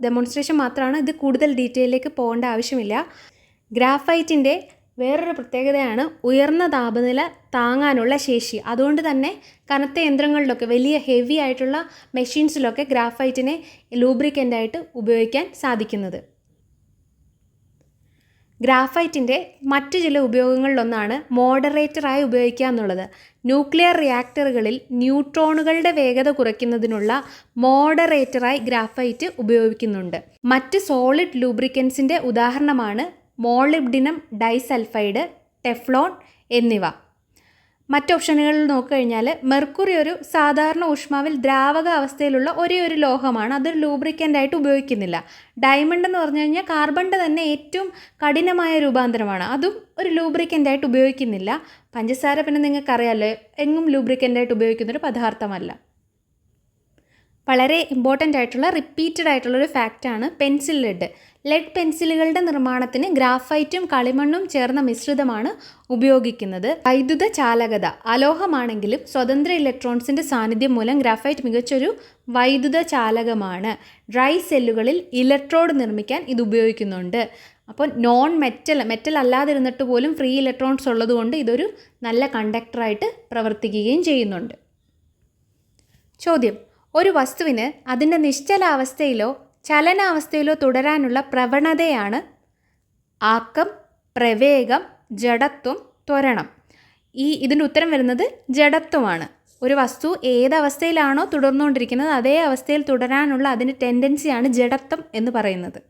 ഡെമോൺസ്ട്രേഷൻ മാത്രമാണ്. ഇത് കൂടുതൽ ഡീറ്റെയിലേക്ക് പോകേണ്ട ആവശ്യമില്ല. ഗ്രാഫൈറ്റിൻ്റെ വേറൊരു പ്രത്യേകതയാണ് ഉയർന്ന താപനില താങ്ങാനുള്ള ശേഷി. അതുകൊണ്ട് തന്നെ കനത്ത യന്ത്രങ്ങളിലൊക്കെ, വലിയ ഹെവി ആയിട്ടുള്ള മെഷീൻസിലൊക്കെ ഗ്രാഫൈറ്റിനെ ലൂബ്രിക്കൻ്റായിട്ട് ഉപയോഗിക്കാൻ സാധിക്കുന്നത്. ഗ്രാഫൈറ്റിൻ്റെ മറ്റു ചില ഉപയോഗങ്ങളിലൊന്നാണ് മോഡറേറ്ററായി ഉപയോഗിക്കുക എന്നുള്ളത്. ന്യൂക്ലിയർ റിയാക്ടറുകളിൽ ന്യൂട്രോണുകളുടെ വേഗത കുറയ്ക്കുന്നതിനുള്ള മോഡറേറ്ററായി ഗ്രാഫൈറ്റ് ഉപയോഗിക്കുന്നുണ്ട്. മറ്റ് സോളിഡ് ലൂബ്രിക്കൻസിൻ്റെ ഉദാഹരണമാണ് മോളിബ്ഡിനം ഡൈസൾഫൈഡ്, ടെഫ്ലോൺ എന്നിവ. മറ്റ് ഓപ്ഷനുകളിൽ നോക്കിക്കഴിഞ്ഞാൽ മെർക്കുറി ഒരു സാധാരണ ഊഷ്മാവിൽ ദ്രാവക അവസ്ഥയിലുള്ള ഒരേ ഒരു ലോഹമാണ്. അതൊരു ലൂബ്രിക്കൻ്റായിട്ട് ഉപയോഗിക്കുന്നില്ല. ഡയമണ്ട് എന്ന് പറഞ്ഞു കഴിഞ്ഞാൽ കാർബണിൻ്റെ തന്നെ ഏറ്റവും കഠിനമായ രൂപാന്തരമാണ്. അതും ഒരു ലൂബ്രിക്കൻ്റായിട്ട് ഉപയോഗിക്കുന്നില്ല. പഞ്ചസാര പിന്നെ നിങ്ങൾക്കറിയാമല്ലോ, എങ്ങും ലൂബ്രിക്കൻ്റായിട്ട് ഉപയോഗിക്കുന്നൊരു പദാർത്ഥമല്ല. വളരെ ഇമ്പോർട്ടൻ്റ് ആയിട്ടുള്ള റിപ്പീറ്റഡ് ആയിട്ടുള്ളൊരു ഫാക്റ്റാണ് പെൻസിൽ ലെഡ്. ലെഡ് പെൻസിലുകളുടെ നിർമ്മാണത്തിന് ഗ്രാഫൈറ്റും കളിമണ്ണും ചേർന്ന മിശ്രിതമാണ് ഉപയോഗിക്കുന്നത്. വൈദ്യുത ചാലകത അലോഹമാണെങ്കിലും സ്വതന്ത്ര ഇലക്ട്രോൺസിൻ്റെ സാന്നിധ്യം മൂലം ഗ്രാഫൈറ്റ് മികച്ചൊരു വൈദ്യുത ചാലകമാണ്. ഡ്രൈ സെല്ലുകളിൽ ഇലക്ട്രോഡ് നിർമ്മിക്കാൻ ഇത് ഉപയോഗിക്കുന്നുണ്ട്. അപ്പോൾ മെറ്റൽ അല്ലാതിരുന്നിട്ട് പോലും ഫ്രീ ഇലക്ട്രോൺസ് ഉള്ളതുകൊണ്ട് ഇതൊരു നല്ല കണ്ടക്ടറായിട്ട് പ്രവർത്തിക്കുകയും ചെയ്യുന്നുണ്ട്. ചോദ്യം: ഒരു വസ്തുവിന് അതിൻ്റെ നിശ്ചലാവസ്ഥയിലോ ചലനാവസ്ഥയിലോ തുടരാനുള്ള പ്രവണതയാണ് ആക്കം, പ്രവേഗം, ജഡത്വം, ത്വരണം. ഇതിൻ്റെ ഉത്തരം വരുന്നത് ജഡത്വമാണ്. ഒരു വസ്തു ഏതവസ്ഥയിലാണോ തുടർന്നുകൊണ്ടിരിക്കുന്നത് അതേ അവസ്ഥയിൽ തുടരാനുള്ള അതിൻ്റെ ടെൻഡൻസിയാണ് ജഡത്വം എന്ന് പറയുന്നത്.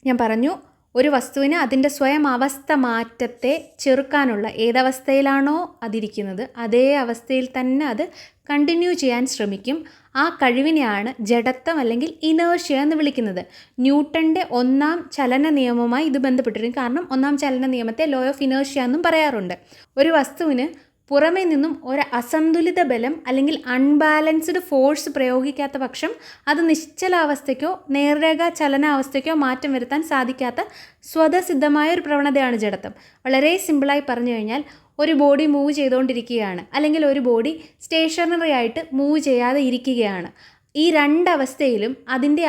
ഞാൻ പറഞ്ഞു, ഒരു വസ്തുവിന് അതിൻ്റെ സ്വയം അവസ്ഥ മാറ്റത്തെ ചെറുക്കാനുള്ള, ഏതവസ്ഥയിലാണോ അതിരിക്കുന്നത് അതേ അവസ്ഥയിൽ തന്നെ അത് കണ്ടിന്യൂ ചെയ്യാൻ ശ്രമിക്കും. ആ കഴിവിനെയാണ് ജഡത്വം അല്ലെങ്കിൽ ഇനേർഷ്യ എന്ന് വിളിക്കുന്നത്. ന്യൂട്ടൻ്റെ ഒന്നാം ചലന നിയമവുമായി ഇത് ബന്ധപ്പെട്ടിരിക്കും. കാരണം ഒന്നാം ചലന നിയമത്തെ ലോ ഓഫ് ഇനേർഷ്യ എന്നും പറയാറുണ്ട്. ഒരു വസ്തുവിന് പുറമേ നിന്നും ഒരു അസന്തുലിത ബലം അല്ലെങ്കിൽ അൺബാലൻസ്ഡ് ഫോഴ്സ് പ്രയോഗിക്കാത്ത പക്ഷം അത് നിശ്ചലാവസ്ഥയ്ക്കോ നേർരേഖ ചലനാവസ്ഥയ്ക്കോ മാറ്റം വരുത്താൻ സാധിക്കാത്ത സ്വതസിദ്ധമായ ഒരു പ്രവണതയാണ് ജഡത്വം. വളരെ സിമ്പിളായി പറഞ്ഞു കഴിഞ്ഞാൽ, ഒരു ബോഡി മൂവ് ചെയ്തുകൊണ്ടിരിക്കുകയാണ്, അല്ലെങ്കിൽ ഒരു ബോഡി സ്റ്റേഷനറി ആയിട്ട് മൂവ് ചെയ്യാതെ ഇരിക്കുകയാണ്. ഈ രണ്ടവസ്ഥയിലും അതിൻ്റെ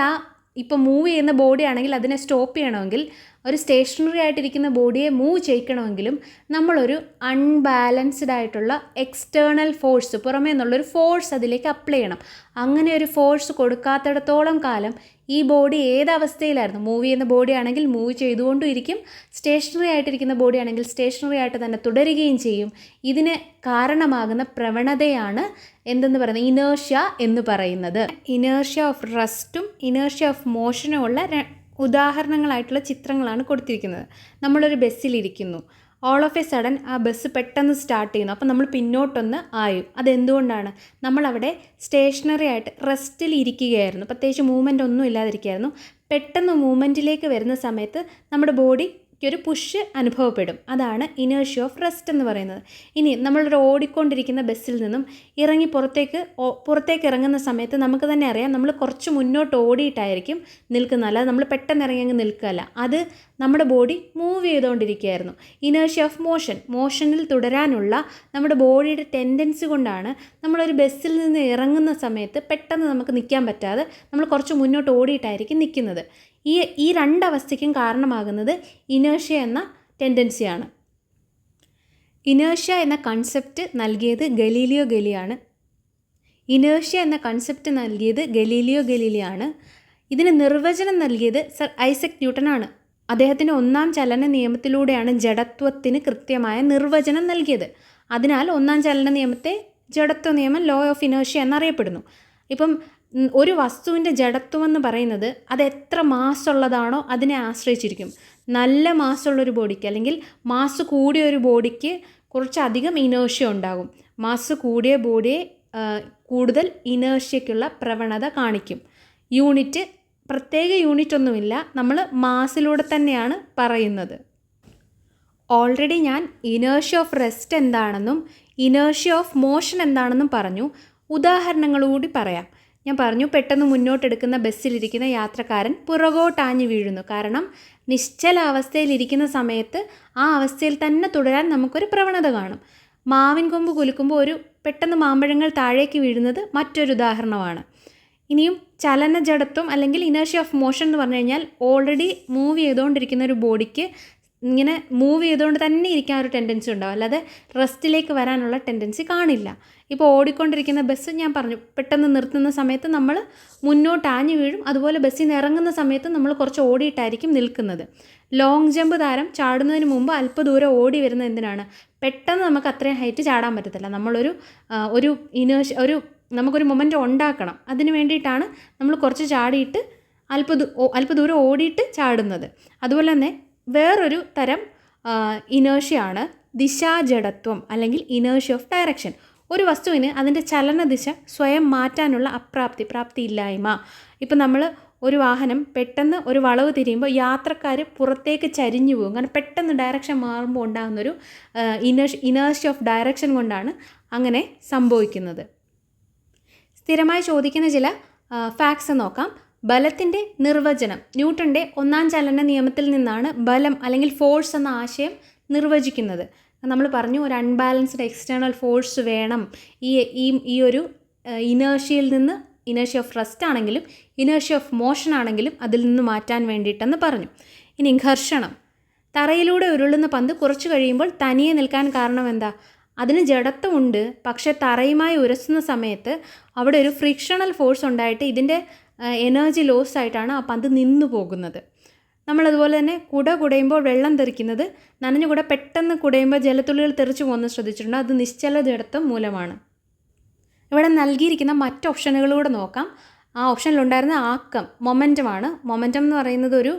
ഇപ്പോൾ മൂവ് ചെയ്യുന്ന ബോഡി ആണെങ്കിൽ അതിനെ സ്റ്റോപ്പ് ചെയ്യണമെങ്കിൽ, ഒരു സ്റ്റേഷനറി ആയിട്ടിരിക്കുന്ന ബോഡിയെ മൂവ് ചെയ്യിക്കണമെങ്കിലും നമ്മളൊരു അൺബാലൻസ്ഡ് ആയിട്ടുള്ള എക്സ്റ്റേണൽ ഫോഴ്സ്, പുറമേ നിന്നുള്ളൊരു ഫോഴ്സ് അതിലേക്ക് അപ്ലൈ ചെയ്യണം. അങ്ങനെ ഒരു ഫോഴ്സ് കൊടുക്കാത്തിടത്തോളം കാലം ഈ ബോഡി ഏതവസ്ഥയിലായിരുന്നു, മൂവ് ചെയ്യുന്ന ബോഡി ആണെങ്കിൽ മൂവ് ചെയ്തുകൊണ്ടും ഇരിക്കും, സ്റ്റേഷനറി ആയിട്ടിരിക്കുന്ന ബോഡി ആണെങ്കിൽ സ്റ്റേഷനറി ആയിട്ട് തന്നെ തുടരുകയും ചെയ്യും. ഇതിന് കാരണമാകുന്ന പ്രവണതയാണ് എന്തെന്ന് പറയുന്നത്, ഇനേർഷ്യ എന്ന് പറയുന്നത്. ഇനേർഷ്യ ഓഫ് റെസ്റ്റും ഇനേർഷ്യ ഓഫ് മോഷനും ഉള്ള ഉദാഹരണങ്ങളായിട്ടുള്ള ചിത്രങ്ങളാണ് കൊടുത്തിരിക്കുന്നത്. നമ്മളൊരു ബസ്സിലിരിക്കുന്നു, ഓൾ ഓഫ് എ സഡൻ ആ ബസ് പെട്ടെന്ന് സ്റ്റാർട്ട് ചെയ്യുന്നു. അപ്പോൾ നമ്മൾ പിന്നോട്ടൊന്ന് ആയും. അതെന്തുകൊണ്ടാണ്? നമ്മളവിടെ സ്റ്റേഷനറി ആയിട്ട് റെസ്റ്റിൽ ഇരിക്കുകയായിരുന്നു, പ്രത്യേകിച്ച് മൂവ്മെൻ്റ് ഒന്നും ഇല്ലാതിരിക്കുകയായിരുന്നു. പെട്ടെന്ന് മൂവ്മെൻറ്റിലേക്ക് വരുന്ന സമയത്ത് നമ്മുടെ ബോഡി ഒരു പുഷ് അനുഭവപ്പെടും. അതാണ് ഇനേർഷ്യ ഓഫ് റെസ്റ്റ് എന്ന് പറയുന്നത്. ഇനി നമ്മളൊരു ഓടിക്കൊണ്ടിരിക്കുന്ന ബസ്സിൽ നിന്നും ഇറങ്ങി പുറത്തേക്ക് ഇറങ്ങുന്ന സമയത്ത് നമുക്ക് തന്നെ അറിയാം, നമ്മൾ കുറച്ച് മുന്നോട്ട് ഓടിയിട്ടായിരിക്കും നിൽക്കുന്നത്, അല്ലാതെ നമ്മൾ പെട്ടെന്ന് ഇറങ്ങി അങ്ങ് നിൽക്കുകയല്ല. അത് നമ്മുടെ ബോഡി മൂവ് ചെയ്തുകൊണ്ടിരിക്കുകയായിരുന്നു. ഇനേർഷ്യ ഓഫ് മോഷനിൽ തുടരാനുള്ള നമ്മുടെ ബോഡിയുടെ ടെൻഡൻസി കൊണ്ടാണ് നമ്മളൊരു ബസ്സിൽ നിന്ന് ഇറങ്ങുന്ന സമയത്ത് പെട്ടെന്ന് നമുക്ക് നിൽക്കാൻ പറ്റാതെ നമ്മൾ കുറച്ച് മുന്നോട്ട് ഓടിയിട്ടായിരിക്കും നിൽക്കുന്നത്. ഈ രണ്ടവസ്ഥയ്ക്കും കാരണമാകുന്നത് ഇനേർഷ്യ എന്ന ടെൻഡൻസിയാണ്. ഇനേർഷ്യ എന്ന കൺസെപ്റ്റ് നൽകിയത് ഗലീലിയോ ഗലീലിയാണ്. ഇതിന് നിർവചനം നൽകിയത് സർ ഐസക് ന്യൂട്ടനാണ്. അദ്ദേഹത്തിൻ്റെ ഒന്നാം ചലന നിയമത്തിലൂടെയാണ് ജഡത്വത്തിന് കൃത്യമായ നിർവചനം നൽകിയത്. അതിനാൽ ഒന്നാം ചലന നിയമത്തെ ജഡത്വ നിയമം, ലോ ഓഫ് ഇനേർഷ്യ എന്നറിയപ്പെടുന്നു. ഇപ്പം ഒരു വസ്തുവിൻ്റെ ജഡത്വം എന്ന് പറയുന്നത് അത് എത്ര മാസ് ഉള്ളതാണോ അതിനെ ആശ്രയിച്ചിരിക്കും. നല്ല മാസ്സുള്ളൊരു ബോഡിക്ക് അല്ലെങ്കിൽ മാസ് കൂടിയ ഒരു ബോഡിക്ക് കുറച്ചധികം ഇനേർഷ്യ ഉണ്ടാകും. മാസ് കൂടിയ ബോഡിയെ കൂടുതൽ ഇനേർഷ്യയ്ക്കുള്ള പ്രവണത കാണിക്കും. യൂണിറ്റ് പ്രത്യേക യൂണിറ്റ് ഒന്നുമില്ല, നമ്മൾ മാസിലൂടെ തന്നെയാണ് പറയുന്നത്. ഓൾറെഡി ഞാൻ ഇനേർഷ്യ ഓഫ് റെസ്റ്റ് എന്താണെന്നും ഇനേർഷ്യ ഓഫ് മോഷൻ എന്താണെന്നും പറഞ്ഞു. ഉദാഹരണങ്ങളൂടി പറയാം. ഞാൻ പറഞ്ഞു, പെട്ടെന്ന് മുന്നോട്ടെടുക്കുന്ന ബസ്സിലിരിക്കുന്ന യാത്രക്കാരൻ പുറകോട്ടാഞ്ഞു വീഴുന്നു. കാരണം നിശ്ചലാവസ്ഥയിലിരിക്കുന്ന സമയത്ത് ആ അവസ്ഥയിൽ തന്നെ തുടരാൻ നമുക്കൊരു പ്രവണത കാണും. മാവിൻ കൊമ്പ് കുലുക്കുമ്പോൾ പെട്ടെന്ന് മാമ്പഴങ്ങൾ താഴേക്ക് വീഴുന്നത് മറ്റൊരു ഉദാഹരണമാണ്. ഇനിയും ചലന ജഡത്വം അല്ലെങ്കിൽ ഇനേർഷ്യ ഓഫ് മോഷൻ എന്ന് പറഞ്ഞു കഴിഞ്ഞാൽ ഓൾറെഡി മൂവ് ചെയ്തുകൊണ്ടിരിക്കുന്ന ഒരു ബോഡിക്ക് ഇങ്ങനെ മൂവ് ചെയ്തുകൊണ്ട് തന്നെ ഇരിക്കാൻ ഒരു ടെൻഡൻസി ഉണ്ടാവും, അല്ലാതെ റെസ്റ്റിലേക്ക് വരാനുള്ള ടെൻഡൻസി കാണില്ല. ഇപ്പോൾ ഓടിക്കൊണ്ടിരിക്കുന്ന ബസ് ഞാൻ പറഞ്ഞു, പെട്ടെന്ന് നിർത്തുന്ന സമയത്ത് നമ്മൾ മുന്നോട്ട് ആഞ്ഞു വീഴും. അതുപോലെ ബസ്സിൽ നിന്ന് ഇറങ്ങുന്ന സമയത്ത് നമ്മൾ കുറച്ച് ഓടിയിട്ടായിരിക്കും നിൽക്കുന്നത്. ലോങ് ജമ്പ് താരം ചാടുന്നതിന് മുമ്പ് അല്പദൂരം ഓടി വരുന്നത് എന്തിനാണ്? പെട്ടെന്ന് നമുക്ക് അത്രയും ഹൈറ്റ് ചാടാൻ പറ്റത്തില്ല. നമ്മളൊരു നമുക്കൊരു മൊമെൻ്റ് ഉണ്ടാക്കണം. അതിന് വേണ്ടിയിട്ടാണ് നമ്മൾ കുറച്ച് ചാടിയിട്ട് അല്പദൂരം ഓടിയിട്ട് ചാടുന്നത്. അതുപോലെ തന്നെ വേറൊരു തരം ഇനേർഷ്യയാണ് ദിശാജഡത്വം അല്ലെങ്കിൽ ഇനേർഷ്യ ഓഫ് ഡയറക്ഷൻ. ഒരു വസ്തുവിന് അതിൻ്റെ ചലനദിശ സ്വയം മാറ്റാനുള്ള പ്രാപ്തിയില്ലായ്മ. ഇപ്പം നമ്മൾ ഒരു വാഹനം പെട്ടെന്ന് ഒരു വളവ് തിരിയുമ്പോൾ യാത്രക്കാർ പുറത്തേക്ക് ചരിഞ്ഞു പോകും. കാരണം പെട്ടെന്ന് ഡയറക്ഷൻ മാറുമ്പോൾ ഉണ്ടാകുന്നൊരു ഇനേർഷ്യ ഓഫ് ഡയറക്ഷൻ കൊണ്ടാണ് അങ്ങനെ സംഭവിക്കുന്നത്. സ്ഥിരമായി ചോദിക്കുന്ന ചില ഫാക്ട്സ് നോക്കാം. ബലത്തിൻ്റെ നിർവചനം. ന്യൂട്ടൻ്റെ ഒന്നാം ചലന നിയമത്തിൽ നിന്നാണ് ബലം അല്ലെങ്കിൽ ഫോഴ്സ് എന്ന ആശയം നിർവചിക്കുന്നത്. നമ്മൾ പറഞ്ഞു, ഒരു അൺബാലൻസ്ഡ് എക്സ്റ്റേണൽ ഫോഴ്സ് വേണം ഈ ഒരു ഇനേർഷ്യയിൽ നിന്ന്, ഇനേർഷ്യ ഓഫ് റെസ്റ്റ് ആണെങ്കിലും ഇനേർഷ്യ ഓഫ് മോഷൻ ആണെങ്കിലും അതിൽ നിന്ന് മാറ്റാൻ വേണ്ടിയിട്ടെന്ന് പറഞ്ഞു. ഇനി ഘർഷണം. തറയിലൂടെ ഉരുളുന്ന പന്ത് കുറച്ച് കഴിയുമ്പോൾ തനിയെ നിൽക്കാൻ കാരണം എന്താ? അതിന് ജഡത്വമുണ്ട്, പക്ഷേ തറയുമായി ഉരസുന്ന സമയത്ത് അവിടെ ഒരു ഫ്രിക്ഷണൽ ഫോഴ്സ് ഉണ്ടായിട്ട് ഇതിൻ്റെ എനർജി ലോസ് ആയിട്ടാണ് ആ പന്ത് നിന്നു പോകുന്നത്. നമ്മളതുപോലെ തന്നെ കുടയുമ്പോൾ വെള്ളം തെറിക്കുന്നത്, നനഞ്ഞ കുട പെട്ടെന്ന് കുടയുമ്പോൾ ജലത്തുള്ളികൾ തെറിച്ചു പോകുന്നത് ശ്രദ്ധിച്ചിട്ടുണ്ട്. അത് നിശ്ചല ജഡത്വം മൂലമാണ്. ഇവിടെ നൽകിയിരിക്കുന്ന മറ്റ് ഓപ്ഷനുകളൂടെ നോക്കാം. ആ ഓപ്ഷനിലുണ്ടായിരുന്ന ആക്കം, മൊമെൻറ്റമാണ്. മൊമെൻറ്റം എന്ന് പറയുന്നത് ഒരു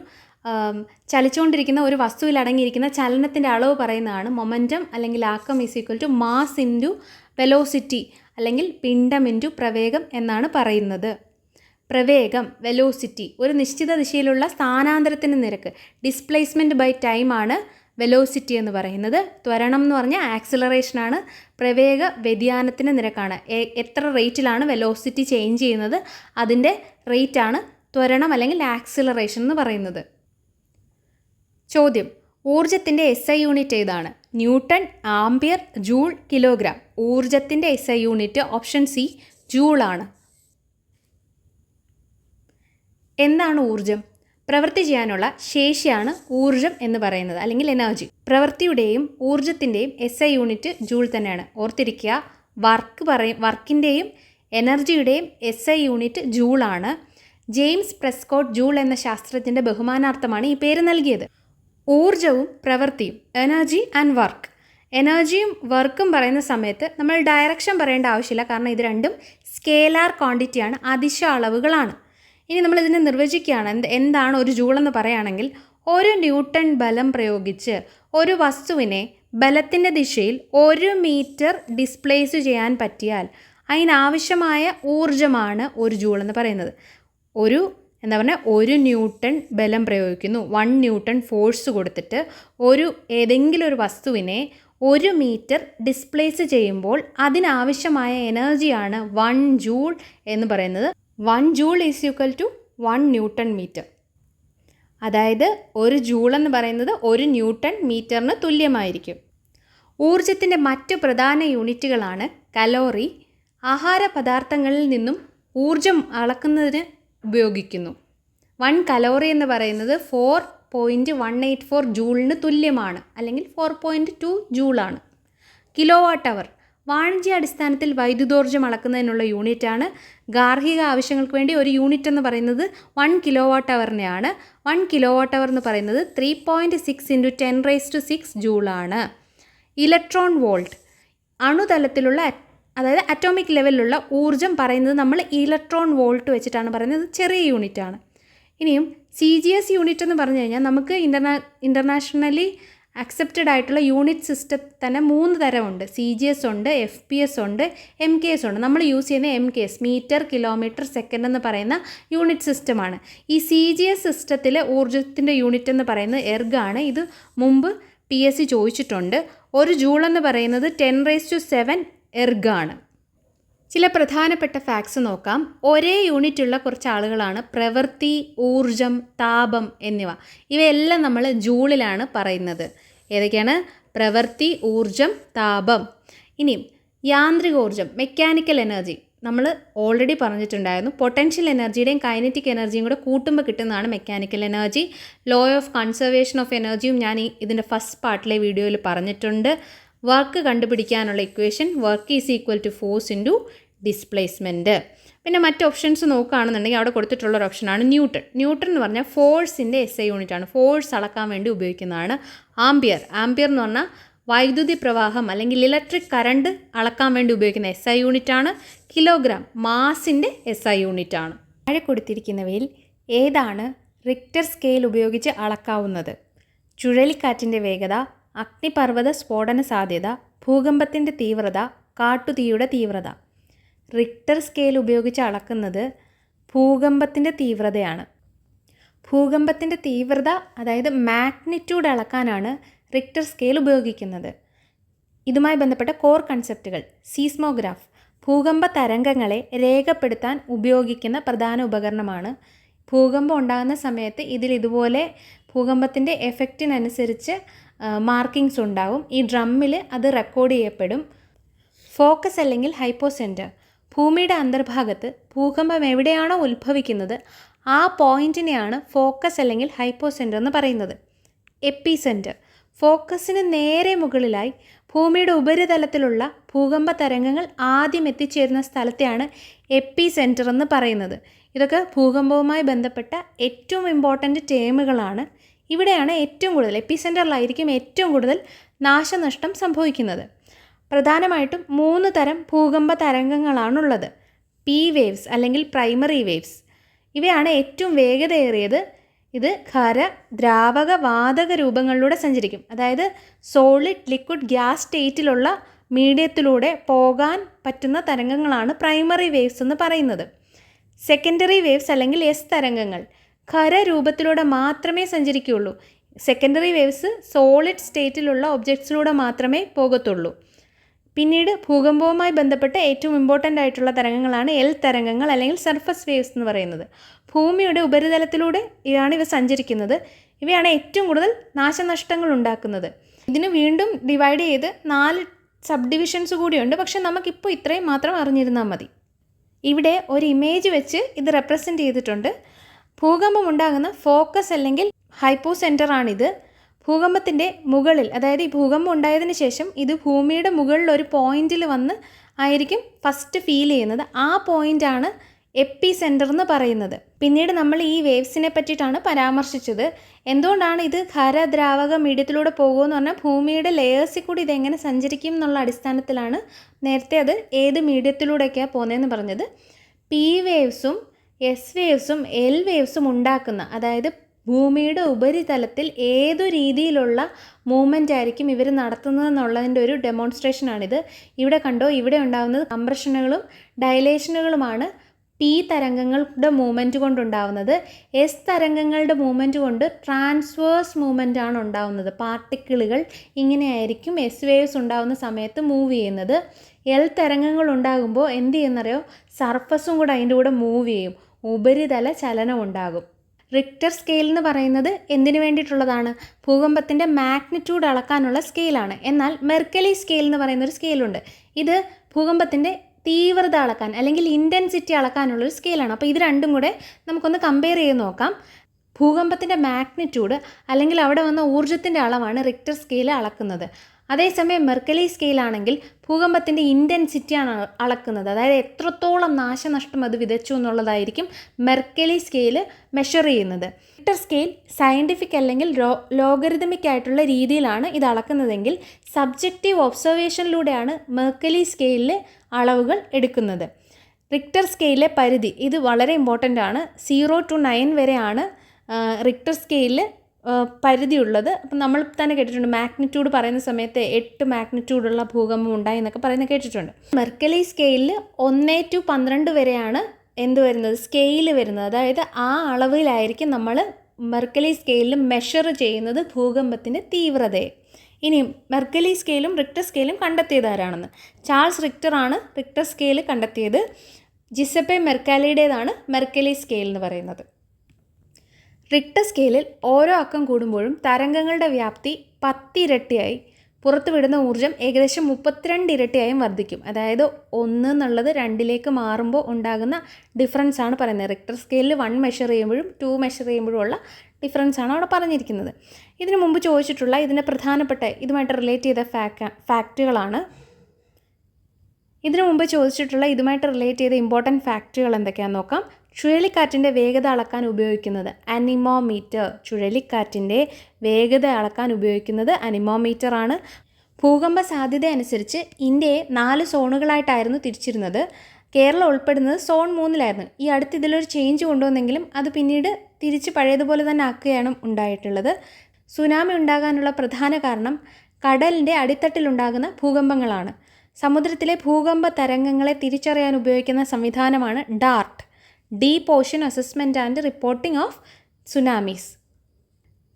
ചലിച്ചുകൊണ്ടിരിക്കുന്ന ഒരു വസ്തുവിൽ അടങ്ങിയിരിക്കുന്ന ചലനത്തിൻ്റെ അളവ് പറയുന്നതാണ്. മൊമെൻറ്റം അല്ലെങ്കിൽ ആക്കം is equal to mass into velocity അല്ലെങ്കിൽ പിണ്ഡം ഇൻറ്റു പ്രവേഗം എന്നാണ് പറയുന്നത്. പ്രവേഗം, വെലോസിറ്റി, ഒരു നിശ്ചിത ദിശയിലുള്ള സ്ഥാനാന്തരത്തിൻ്റെ നിരക്ക്, ഡിസ്പ്ലേസ്മെൻറ്റ് ബൈ ടൈമാണ് വെലോസിറ്റി എന്ന് പറയുന്നത്. ത്വരണം എന്ന് പറഞ്ഞാൽ ആക്സിലറേഷനാണ്. പ്രവേഗ വ്യതിയാനത്തിൻ്റെ നിരക്കാണ്. എത്ര റേറ്റിലാണ് വെലോസിറ്റി ചേഞ്ച് ചെയ്യുന്നത് അതിൻ്റെ റേറ്റാണ് ത്വരണം അല്ലെങ്കിൽ ആക്സിലറേഷൻ എന്ന് പറയുന്നത്. ചോദ്യം, ഊർജത്തിൻ്റെ SI യൂണിറ്റ് ഏതാണ്? Newton, ampere, joule, kilogram. ഊർജത്തിൻ്റെ SI യൂണിറ്റ് ഓപ്ഷൻ സി ജൂളാണ്. എന്താണ് ഊർജം? പ്രവൃത്തി ചെയ്യാനുള്ള ശേഷിയാണ് ഊർജം എന്ന് പറയുന്നത് അല്ലെങ്കിൽ എനർജി. പ്രവൃത്തിയുടെയും ഊർജത്തിൻ്റെയും SI യൂണിറ്റ് ജൂൾ തന്നെയാണ്. ഓർത്തിരിക്കുക, വർക്കിൻ്റെയും എനർജിയുടെയും SI യൂണിറ്റ് ജൂളാണ്. ജെയിംസ് പ്രെസ്കോട്ട് ജൂൾ എന്ന ശാസ്ത്രജ്ഞൻ്റെ ബഹുമാനാർത്ഥമാണ് ഈ പേര് നൽകിയത്. ഊർജവും പ്രവൃത്തിയും, എനർജി ആൻഡ് വർക്ക്. എനർജിയും വർക്കും പറയുന്ന സമയത്ത് നമ്മൾ ഡയറക്ഷൻ പറയേണ്ട ആവശ്യമില്ല, കാരണം ഇത് രണ്ടും സ്കേലാർ ക്വാണ്ടിറ്റിയാണ്, അദിശ അളവുകളാണ്. ഇനി നമ്മളിതിനെ നിർവചിക്കുകയാണ്. എന്താണ് ഒരു ജൂൾ എന്ന് പറയുകയാണെങ്കിൽ, ഒരു ന്യൂട്ടൺ ബലം പ്രയോഗിച്ച് ഒരു വസ്തുവിനെ ബലത്തിൻ്റെ ദിശയിൽ 1 മീറ്റർ ഡിസ്പ്ലേസ് ചെയ്യാൻ പറ്റിയാൽ അതിനാവശ്യമായ ഊർജമാണ് ഒരു ജൂൾ എന്ന് പറയുന്നത്. ഒരു ന്യൂട്ടൺ ബലം പ്രയോഗിക്കുന്നു, 1 ന്യൂട്ടൺ ഫോഴ്സ് കൊടുത്തിട്ട് ഏതെങ്കിലും ഒരു വസ്തുവിനെ 1 മീറ്റർ ഡിസ്പ്ലേസ് ചെയ്യുമ്പോൾ അതിനാവശ്യമായ എനർജിയാണ് 1 ജൂൾ എന്ന് പറയുന്നത്. 1 joule is equal to 1 newton metre. അതായത് ഒരു ജൂൾ എന്ന് പറയുന്നത് 1 ന്യൂട്ടൺ മീറ്ററിന് തുല്യമായിരിക്കും. ഊർജത്തിൻ്റെ മറ്റ് പ്രധാന യൂണിറ്റുകളാണ് കലോറി. ആഹാര പദാർത്ഥങ്ങളിൽ നിന്നും ഊർജം അളക്കുന്നതിന് ഉപയോഗിക്കുന്നു. 1 കലോറി എന്ന് പറയുന്നത് 4.184 ജൂളിന് തുല്യമാണ്, അല്ലെങ്കിൽ 4.2 ജൂളാണ്. കിലോ വാട്ട് അവർ വാണിജ്യാടിസ്ഥാനത്തിൽ വൈദ്യുതോർജ്ജം അളക്കുന്നതിനുള്ള യൂണിറ്റാണ്. ഗാർഹിക ആവശ്യങ്ങൾക്ക് വേണ്ടി ഒരു യൂണിറ്റ് എന്ന് പറയുന്നത് 1 kWh-നെയാണ്. 1 kWh എന്ന് പറയുന്നത് 3.6 × 10⁻⁶ ജൂളാണ്. ഇലക്ട്രോൺ വോൾട്ട്, അണുതലത്തിലുള്ള അതായത് അറ്റോമിക് ലെവലിലുള്ള ഊർജ്ജം പറയുന്നത് നമ്മൾ ഇലക്ട്രോൺ വോൾട്ട് വെച്ചിട്ടാണ് പറയുന്നത്. ചെറിയ യൂണിറ്റാണ്. ഇനിയും CGS യൂണിറ്റ് എന്ന് പറഞ്ഞു കഴിഞ്ഞാൽ നമുക്ക് ഇൻ്റർനാഷണലി അക്സെപ്റ്റഡ് ആയിട്ടുള്ള യൂണിറ്റ് സിസ്റ്റം തന്നെ 3 തരമുണ്ട്. CGS ഉണ്ട്, FPS ഉണ്ട്, MKS ഉണ്ട്. നമ്മൾ യൂസ് ചെയ്യുന്ന MKS മീറ്റർ കിലോമീറ്റർ സെക്കൻഡ് എന്ന് പറയുന്ന യൂണിറ്റ് സിസ്റ്റമാണ്. ഈ CGS സിസ്റ്റത്തിലെ ഊർജ്ജത്തിൻ്റെ യൂണിറ്റ് എന്ന് പറയുന്നത് എർഗാണ്. ഇത് മുമ്പ് PSC ചോദിച്ചിട്ടുണ്ട്. 1 ജൂൾ എന്ന് പറയുന്നത് 10⁻⁷ എർഗാണ്. ചില പ്രധാനപ്പെട്ട ഫാക്ട്സ് നോക്കാം. ഒരേ യൂണിറ്റുള്ള കുറച്ച് ആളുകളാണ് പ്രവൃത്തി, ഊർജം, താപം എന്നിവ. ഇവയെല്ലാം നമ്മൾ ജൂളിലാണ് പറയുന്നത്. ഏതൊക്കെയാണ്? പ്രവൃത്തി, ഊർജം, താപം. ഇനിയും യാന്ത്രികോർജം, മെക്കാനിക്കൽ എനർജി നമ്മൾ ഓൾറെഡി പറഞ്ഞിട്ടുണ്ടായിരുന്നു. പൊട്ടൻഷ്യൽ എനർജിയുടെയും കൈനറ്റിക് എനർജിയും കൂടെ കൂട്ടുമ്പോൾ കിട്ടുന്നതാണ് mechanical energy. Law of conservation of എനർജിയും ഞാൻ ഇതിൻ്റെ ഫസ്റ്റ് പാർട്ടിലെ വീഡിയോയിൽ പറഞ്ഞിട്ടുണ്ട്. വർക്ക് കണ്ടുപിടിക്കാനുള്ള equation work is equal to force into displacement. പിന്നെ മറ്റ് ഓപ്ഷൻസ് നോക്കുകയാണെന്നുണ്ടെങ്കിൽ അവിടെ കൊടുത്തിട്ടുള്ളൊരു ഓപ്ഷനാണ് ന്യൂട്ടൺ. ന്യൂട്ടൺ എന്ന് പറഞ്ഞാൽ ഫോഴ്സിൻ്റെ SI യൂണിറ്റാണ്. ഫോഴ്സ് അളക്കാൻ വേണ്ടി ഉപയോഗിക്കുന്നതാണ്. ആംപിയർ എന്ന് പറഞ്ഞാൽ വൈദ്യുതി പ്രവാഹം അല്ലെങ്കിൽ ഇലക്ട്രിക് കറണ്ട് അളക്കാൻ വേണ്ടി ഉപയോഗിക്കുന്ന SI യൂണിറ്റാണ്. കിലോഗ്രാം മാസിൻ്റെ SI യൂണിറ്റാണ്. താഴെ കൊടുത്തിരിക്കുന്നവയിൽ ഏതാണ് റിക്ടർ സ്കെയിൽ ഉപയോഗിച്ച് അളക്കാവുന്നത്? ചുഴലിക്കാറ്റിൻ്റെ വേഗത, അഗ്നിപർവ്വത സ്ഫോടന സാധ്യത, ഭൂകമ്പത്തിൻ്റെ തീവ്രത, കാട്ടുതീയുടെ തീവ്രത. റിക്ടർ സ്കെയിൽ ഉപയോഗിച്ച് അളക്കുന്നത് ഭൂകമ്പത്തിൻ്റെ തീവ്രതയാണ്. ഭൂകമ്പത്തിൻ്റെ തീവ്രത അതായത് മാഗ്നിറ്റ്യൂഡ് അളക്കാനാണ് റിക്ടർ സ്കെയിൽ ഉപയോഗിക്കുന്നത്. ഇതുമായി ബന്ധപ്പെട്ട കോർ കൺസെപ്റ്റുകൾ. സീസ്മോഗ്രാഫ് ഭൂകമ്പ തരംഗങ്ങളെ രേഖപ്പെടുത്താൻ ഉപയോഗിക്കുന്ന പ്രധാന ഉപകരണമാണ്. ഭൂകമ്പം ഉണ്ടാകുന്ന സമയത്ത് ഇതുപോലെ ഭൂകമ്പത്തിൻ്റെ എഫക്റ്റിനനുസരിച്ച് മാർക്കിങ്സ് ഉണ്ടാവും. ഈ ഡ്രമ്മിൽ അത് റെക്കോർഡ് ചെയ്യപ്പെടും. ഫോക്കസ് അല്ലെങ്കിൽ ഹൈപ്പോസെൻറ്റർ ഭൂമിയുടെ അന്തർഭാഗത്ത് ഭൂകമ്പം എവിടെയാണോ ഉത്ഭവിക്കുന്നത് ആ പോയിൻറ്റിനെയാണ് ഫോക്കസ് അല്ലെങ്കിൽ ഹൈപ്പോസെൻറ്റർ എന്ന് പറയുന്നത്. എപ്പിസെൻറ്റർ ഫോക്കസിന് നേരെ മുകളിലായി ഭൂമിയുടെ ഉപരിതലത്തിലുള്ള ഭൂകമ്പ തരംഗങ്ങൾ ആദ്യം എത്തിച്ചേരുന്ന സ്ഥലത്തെയാണ് എപ്പിസെൻറ്റർ എന്ന് പറയുന്നത്. ഇതൊക്കെ ഭൂകമ്പവുമായി ബന്ധപ്പെട്ട ഏറ്റവും ഇമ്പോർട്ടൻ്റ് ടേമുകളാണ്. ഇവിടെയാണ് ഏറ്റവും കൂടുതൽ എപ്പിസെൻറ്ററിലായിരിക്കും ഏറ്റവും കൂടുതൽ നാശനഷ്ടം സംഭവിക്കുന്നത്. പ്രധാനമായിട്ടും 3 തരം ഭൂകമ്പ തരംഗങ്ങളാണുള്ളത്. P വേവ്സ് അല്ലെങ്കിൽ പ്രൈമറി വേവ്സ്. ഇവയാണ് ഏറ്റവും വേഗതയേറിയത്. ഇത് ഖര, ദ്രാവക, വാതക രൂപങ്ങളിലൂടെ സഞ്ചരിക്കും. അതായത് സോളിഡ്, ലിക്വിഡ്, ഗ്യാസ് സ്റ്റേറ്റിലുള്ള മീഡിയത്തിലൂടെ പോകാൻ പറ്റുന്ന തരംഗങ്ങളാണ് പ്രൈമറി വേവ്സ് എന്ന് പറയുന്നത്. സെക്കൻഡറി വേവ്സ് അല്ലെങ്കിൽ S തരംഗങ്ങൾ ഖരരൂപത്തിലൂടെ മാത്രമേ സഞ്ചരിക്കുകയുള്ളൂ. സെക്കൻഡറി വേവ്സ് സോളിഡ് സ്റ്റേറ്റിലുള്ള ഒബ്ജക്ട്സിലൂടെ മാത്രമേ പോകത്തുള്ളൂ. പിന്നീട് ഭൂകമ്പവുമായി ബന്ധപ്പെട്ട് ഏറ്റവും ഇമ്പോർട്ടൻ്റ് ആയിട്ടുള്ള തരംഗങ്ങളാണ് L തരംഗങ്ങൾ അല്ലെങ്കിൽ സർഫസ് വേവ്സ് എന്ന് പറയുന്നത്. ഭൂമിയുടെ ഉപരിതലത്തിലൂടെ ഇവ സഞ്ചരിക്കുന്നത്. ഇവയാണ് ഏറ്റവും കൂടുതൽ നാശനഷ്ടങ്ങൾ ഉണ്ടാക്കുന്നത്. ഇതിന് വീണ്ടും ഡിവൈഡ് ചെയ്ത് 4 സബ് ഡിവിഷൻസ് കൂടിയുണ്ട്. പക്ഷെ നമുക്കിപ്പോൾ ഇത്രയും മാത്രം അറിഞ്ഞിരുന്നാൽ മതി. ഇവിടെ ഒരു ഇമേജ് വെച്ച് ഇത് റെപ്രസെൻ്റ് ചെയ്തിട്ടുണ്ട്. ഭൂകമ്പം ഉണ്ടാകുന്ന ഫോക്കസ് അല്ലെങ്കിൽ ഹൈപ്പോസെൻറ്ററാണിത്. ഭൂകമ്പത്തിൻ്റെ മുകളിൽ, അതായത് ഈ ഭൂകമ്പം ഉണ്ടായതിന് ശേഷം ഇത് ഭൂമിയുടെ മുകളിൽ ഒരു പോയിന്റിൽ വന്ന് ആയിരിക്കും ഫസ്റ്റ് ഫീൽ ചെയ്യുന്നത്. ആ പോയിൻ്റാണ് എപ്പിസെൻറ്റർ എന്ന് പറയുന്നത്. പിന്നീട് നമ്മൾ ഈ വേവ്സിനെ പറ്റിയിട്ടാണ് പരാമർശിച്ചത്. എന്തുകൊണ്ടാണ് ഇത് ഖര, ദ്രാവക മീഡിയത്തിലൂടെ പോകുമെന്ന് പറഞ്ഞാൽ ഭൂമിയുടെ ലെയേഴ്സിൽ കൂടി ഇതെങ്ങനെ സഞ്ചരിക്കും എന്നുള്ള അടിസ്ഥാനത്തിലാണ് നേരത്തെ അത് ഏത് മീഡിയത്തിലൂടെയൊക്കെയാണ് പോകുന്നതെന്ന് പറഞ്ഞത്. P വേവ്സും S വേവ്സും L വേവ്സും ഉണ്ടാക്കുന്ന, അതായത് ഭൂമിയുടെ ഉപരിതലത്തിൽ ഏതു രീതിയിലുള്ള മൂവ്മെൻ്റ് ആയിരിക്കും ഇവർ നടത്തുന്നതെന്നുള്ളതിൻ്റെ ഒരു ഡെമോൺസ്ട്രേഷനാണിത്. ഇവിടെ കണ്ടോ, ഇവിടെ ഉണ്ടാകുന്നത് കംപ്രഷനുകളും ഡയലേഷനുകളുമാണ് P തരംഗങ്ങളുടെ മൂവ്മെൻറ്റ് കൊണ്ടുണ്ടാവുന്നത്. S തരംഗങ്ങളുടെ മൂവ്മെൻറ്റ് കൊണ്ട് ട്രാൻസ്വേഴ്സ് മൂവ്മെൻ്റ് ആണ് ഉണ്ടാവുന്നത്. പാർട്ടിക്കിളുകൾ ഇങ്ങനെയായിരിക്കും S വേവ്സ് ഉണ്ടാകുന്ന സമയത്ത് മൂവ് ചെയ്യുന്നത്. L തരംഗങ്ങൾ ഉണ്ടാകുമ്പോൾ എന്ത് ചെയ്യുന്നറിയോ, സർഫസും കൂടെ അതിൻ്റെ കൂടെ മൂവ് ചെയ്യും, ഉപരിതല ചലനം ഉണ്ടാകും. റിക്ടർ സ്കെയിൽ എന്ന് പറയുന്നത് എന്തിനു വേണ്ടിയിട്ടുള്ളതാണ്? ഭൂകമ്പത്തിൻ്റെ മാഗ്നിറ്റ്യൂഡ് അളക്കാനുള്ള സ്കെയിലാണ്. എന്നാൽ മെർക്കലി സ്കെയിൽ എന്ന് പറയുന്നൊരു സ്കെയിലുണ്ട്. ഇത് ഭൂകമ്പത്തിൻ്റെ തീവ്രത അളക്കാൻ അല്ലെങ്കിൽ ഇൻറ്റൻസിറ്റി അളക്കാനുള്ളൊരു സ്കെയിലാണ്. അപ്പോൾ ഇത് രണ്ടും കൂടെ നമുക്കൊന്ന് കമ്പയർ ചെയ്ത് നോക്കാം. ഭൂകമ്പത്തിൻ്റെ മാഗ്നിറ്റ്യൂഡ് അല്ലെങ്കിൽ അവിടെ വന്ന ഊർജ്ജത്തിൻ്റെ അളവാണ് റിക്ടർ സ്കെയിൽ അളക്കുന്നത്. അതേസമയം മെർക്കലി സ്കെയിലാണെങ്കിൽ ഭൂകമ്പത്തിൻ്റെ ഇൻറ്റൻസിറ്റിയാണ് അളക്കുന്നത്. അതായത് എത്രത്തോളം നാശനഷ്ടം അത് വിതച്ചു എന്നുള്ളതായിരിക്കും മെർക്കലി സ്കെയിൽ മെഷർ ചെയ്യുന്നത്. റിക്ടർ സ്കെയിൽ സയൻറ്റിഫിക് അല്ലെങ്കിൽ ലോഗരിതമിക് ആയിട്ടുള്ള രീതിയിലാണ് ഇത് അളക്കുന്നതെങ്കിൽ സബ്ജക്റ്റീവ് ഒബ്സർവേഷനിലൂടെയാണ് മെർക്കലി സ്കെയിലിൽ അളവുകൾ എടുക്കുന്നത്. റിക്ടർ സ്കെയിലിലെ പരിധി ഇത് വളരെ ഇമ്പോർട്ടൻ്റ് ആണ്. 0 to 9 വരെയാണ് റിക്ടർ സ്കെയിലിൽ പരിധിയുള്ളത്. അപ്പം നമ്മൾ തന്നെ കേട്ടിട്ടുണ്ട് മാഗ്നിറ്റ്യൂഡ് പറയുന്ന സമയത്ത് 8 മാഗ്നിറ്റ്യൂഡുള്ള ഭൂകമ്പം ഉണ്ടായി എന്നൊക്കെ പറയുന്നത് കേട്ടിട്ടുണ്ട്. മെർക്കലി സ്കെയിലിൽ 1 to 12 വരെയാണ് എന്ത് വരുന്നത്, സ്കെയിൽ വരുന്നത്. അതായത് ആ അളവിലായിരിക്കും നമ്മൾ മെർക്കലി സ്കെയിലിൽ മെഷർ ചെയ്യുന്നത് ഭൂകമ്പത്തിൻ്റെ തീവ്രതയെ. ഇനിയും മെർക്കലി സ്കെയിലും റിക്ടർ സ്കെയിലും കണ്ടെത്തിയത് ആരാണെന്ന്. ചാൾസ് റിക്ടറാണ് റിക്ടർ സ്കെയിൽ കണ്ടെത്തിയത്. ജിസപ്പെ മെർക്കാലിയുടേതാണ് മെർക്കലി സ്കെയിൽ എന്ന് പറയുന്നത്. റിക്ടർ സ്കെയിലിൽ ഓരോ അക്കം കൂടുമ്പോഴും തരംഗങ്ങളുടെ വ്യാപ്തി 10 ഇരട്ടിയായി, പുറത്തുവിടുന്ന ഊർജ്ജം ഏകദേശം 32 ഇരട്ടിയായും വർദ്ധിക്കും. അതായത് 1 എന്നുള്ളത് 2ലേക്ക് മാറുമ്പോൾ ഉണ്ടാകുന്ന ഡിഫറൻസ് ആണ് പറയുന്നത്. റിക്ടർ സ്കെയിലിൽ 1 മെഷർ ചെയ്യുമ്പോഴും 2 മെഷർ ചെയ്യുമ്പോഴും ഉള്ള ഡിഫറൻസ് ആണ് അവിടെ പറഞ്ഞിരിക്കുന്നത്. ഇതിനു മുമ്പ് ചോദിച്ചിട്ടുള്ള ഇതിൻ്റെ പ്രധാനപ്പെട്ട ഇതുമായിട്ട് റിലേറ്റ് ചെയ്ത ഫാക്റ്റുകളാണ്. ഇതുമായിട്ട് റിലേറ്റ് ചെയ്ത ഇമ്പോർട്ടൻറ്റ് ഫാക്റ്റുകൾ എന്തൊക്കെയാണെന്ന് നോക്കാം. ചുഴലിക്കാറ്റിൻ്റെ വേഗത അളക്കാൻ ഉപയോഗിക്കുന്നത് അനിമോമീറ്റർ. ചുഴലിക്കാറ്റിൻ്റെ വേഗത അളക്കാൻ ഉപയോഗിക്കുന്നത് അനിമോമീറ്റർ ആണ്. ഭൂകമ്പ സാധ്യത അനുസരിച്ച് ഇന്ത്യയെ 4 സോണുകളായിട്ടായിരുന്നു തിരിച്ചിരുന്നത്. കേരളം ഉൾപ്പെടുന്നത് സോൺ 3-ലായിരുന്നു. ഈ അടുത്ത് ഇതിലൊരു ചേഞ്ച് കൊണ്ടുവന്നെങ്കിലും അത് പിന്നീട് തിരിച്ച് പഴയതുപോലെ തന്നെ ആക്കുകയാണ് ഉണ്ടായിട്ടുള്ളത്. സുനാമി ഉണ്ടാകാനുള്ള പ്രധാന കാരണം കടലിൻ്റെ അടിത്തട്ടിലുണ്ടാകുന്ന ഭൂകമ്പങ്ങളാണ്. സമുദ്രത്തിലെ ഭൂകമ്പ തരംഗങ്ങളെ തിരിച്ചറിയാൻ ഉപയോഗിക്കുന്ന സംവിധാനമാണ് Dart, deep Ocean assessment and reporting of സുനാമീസ്.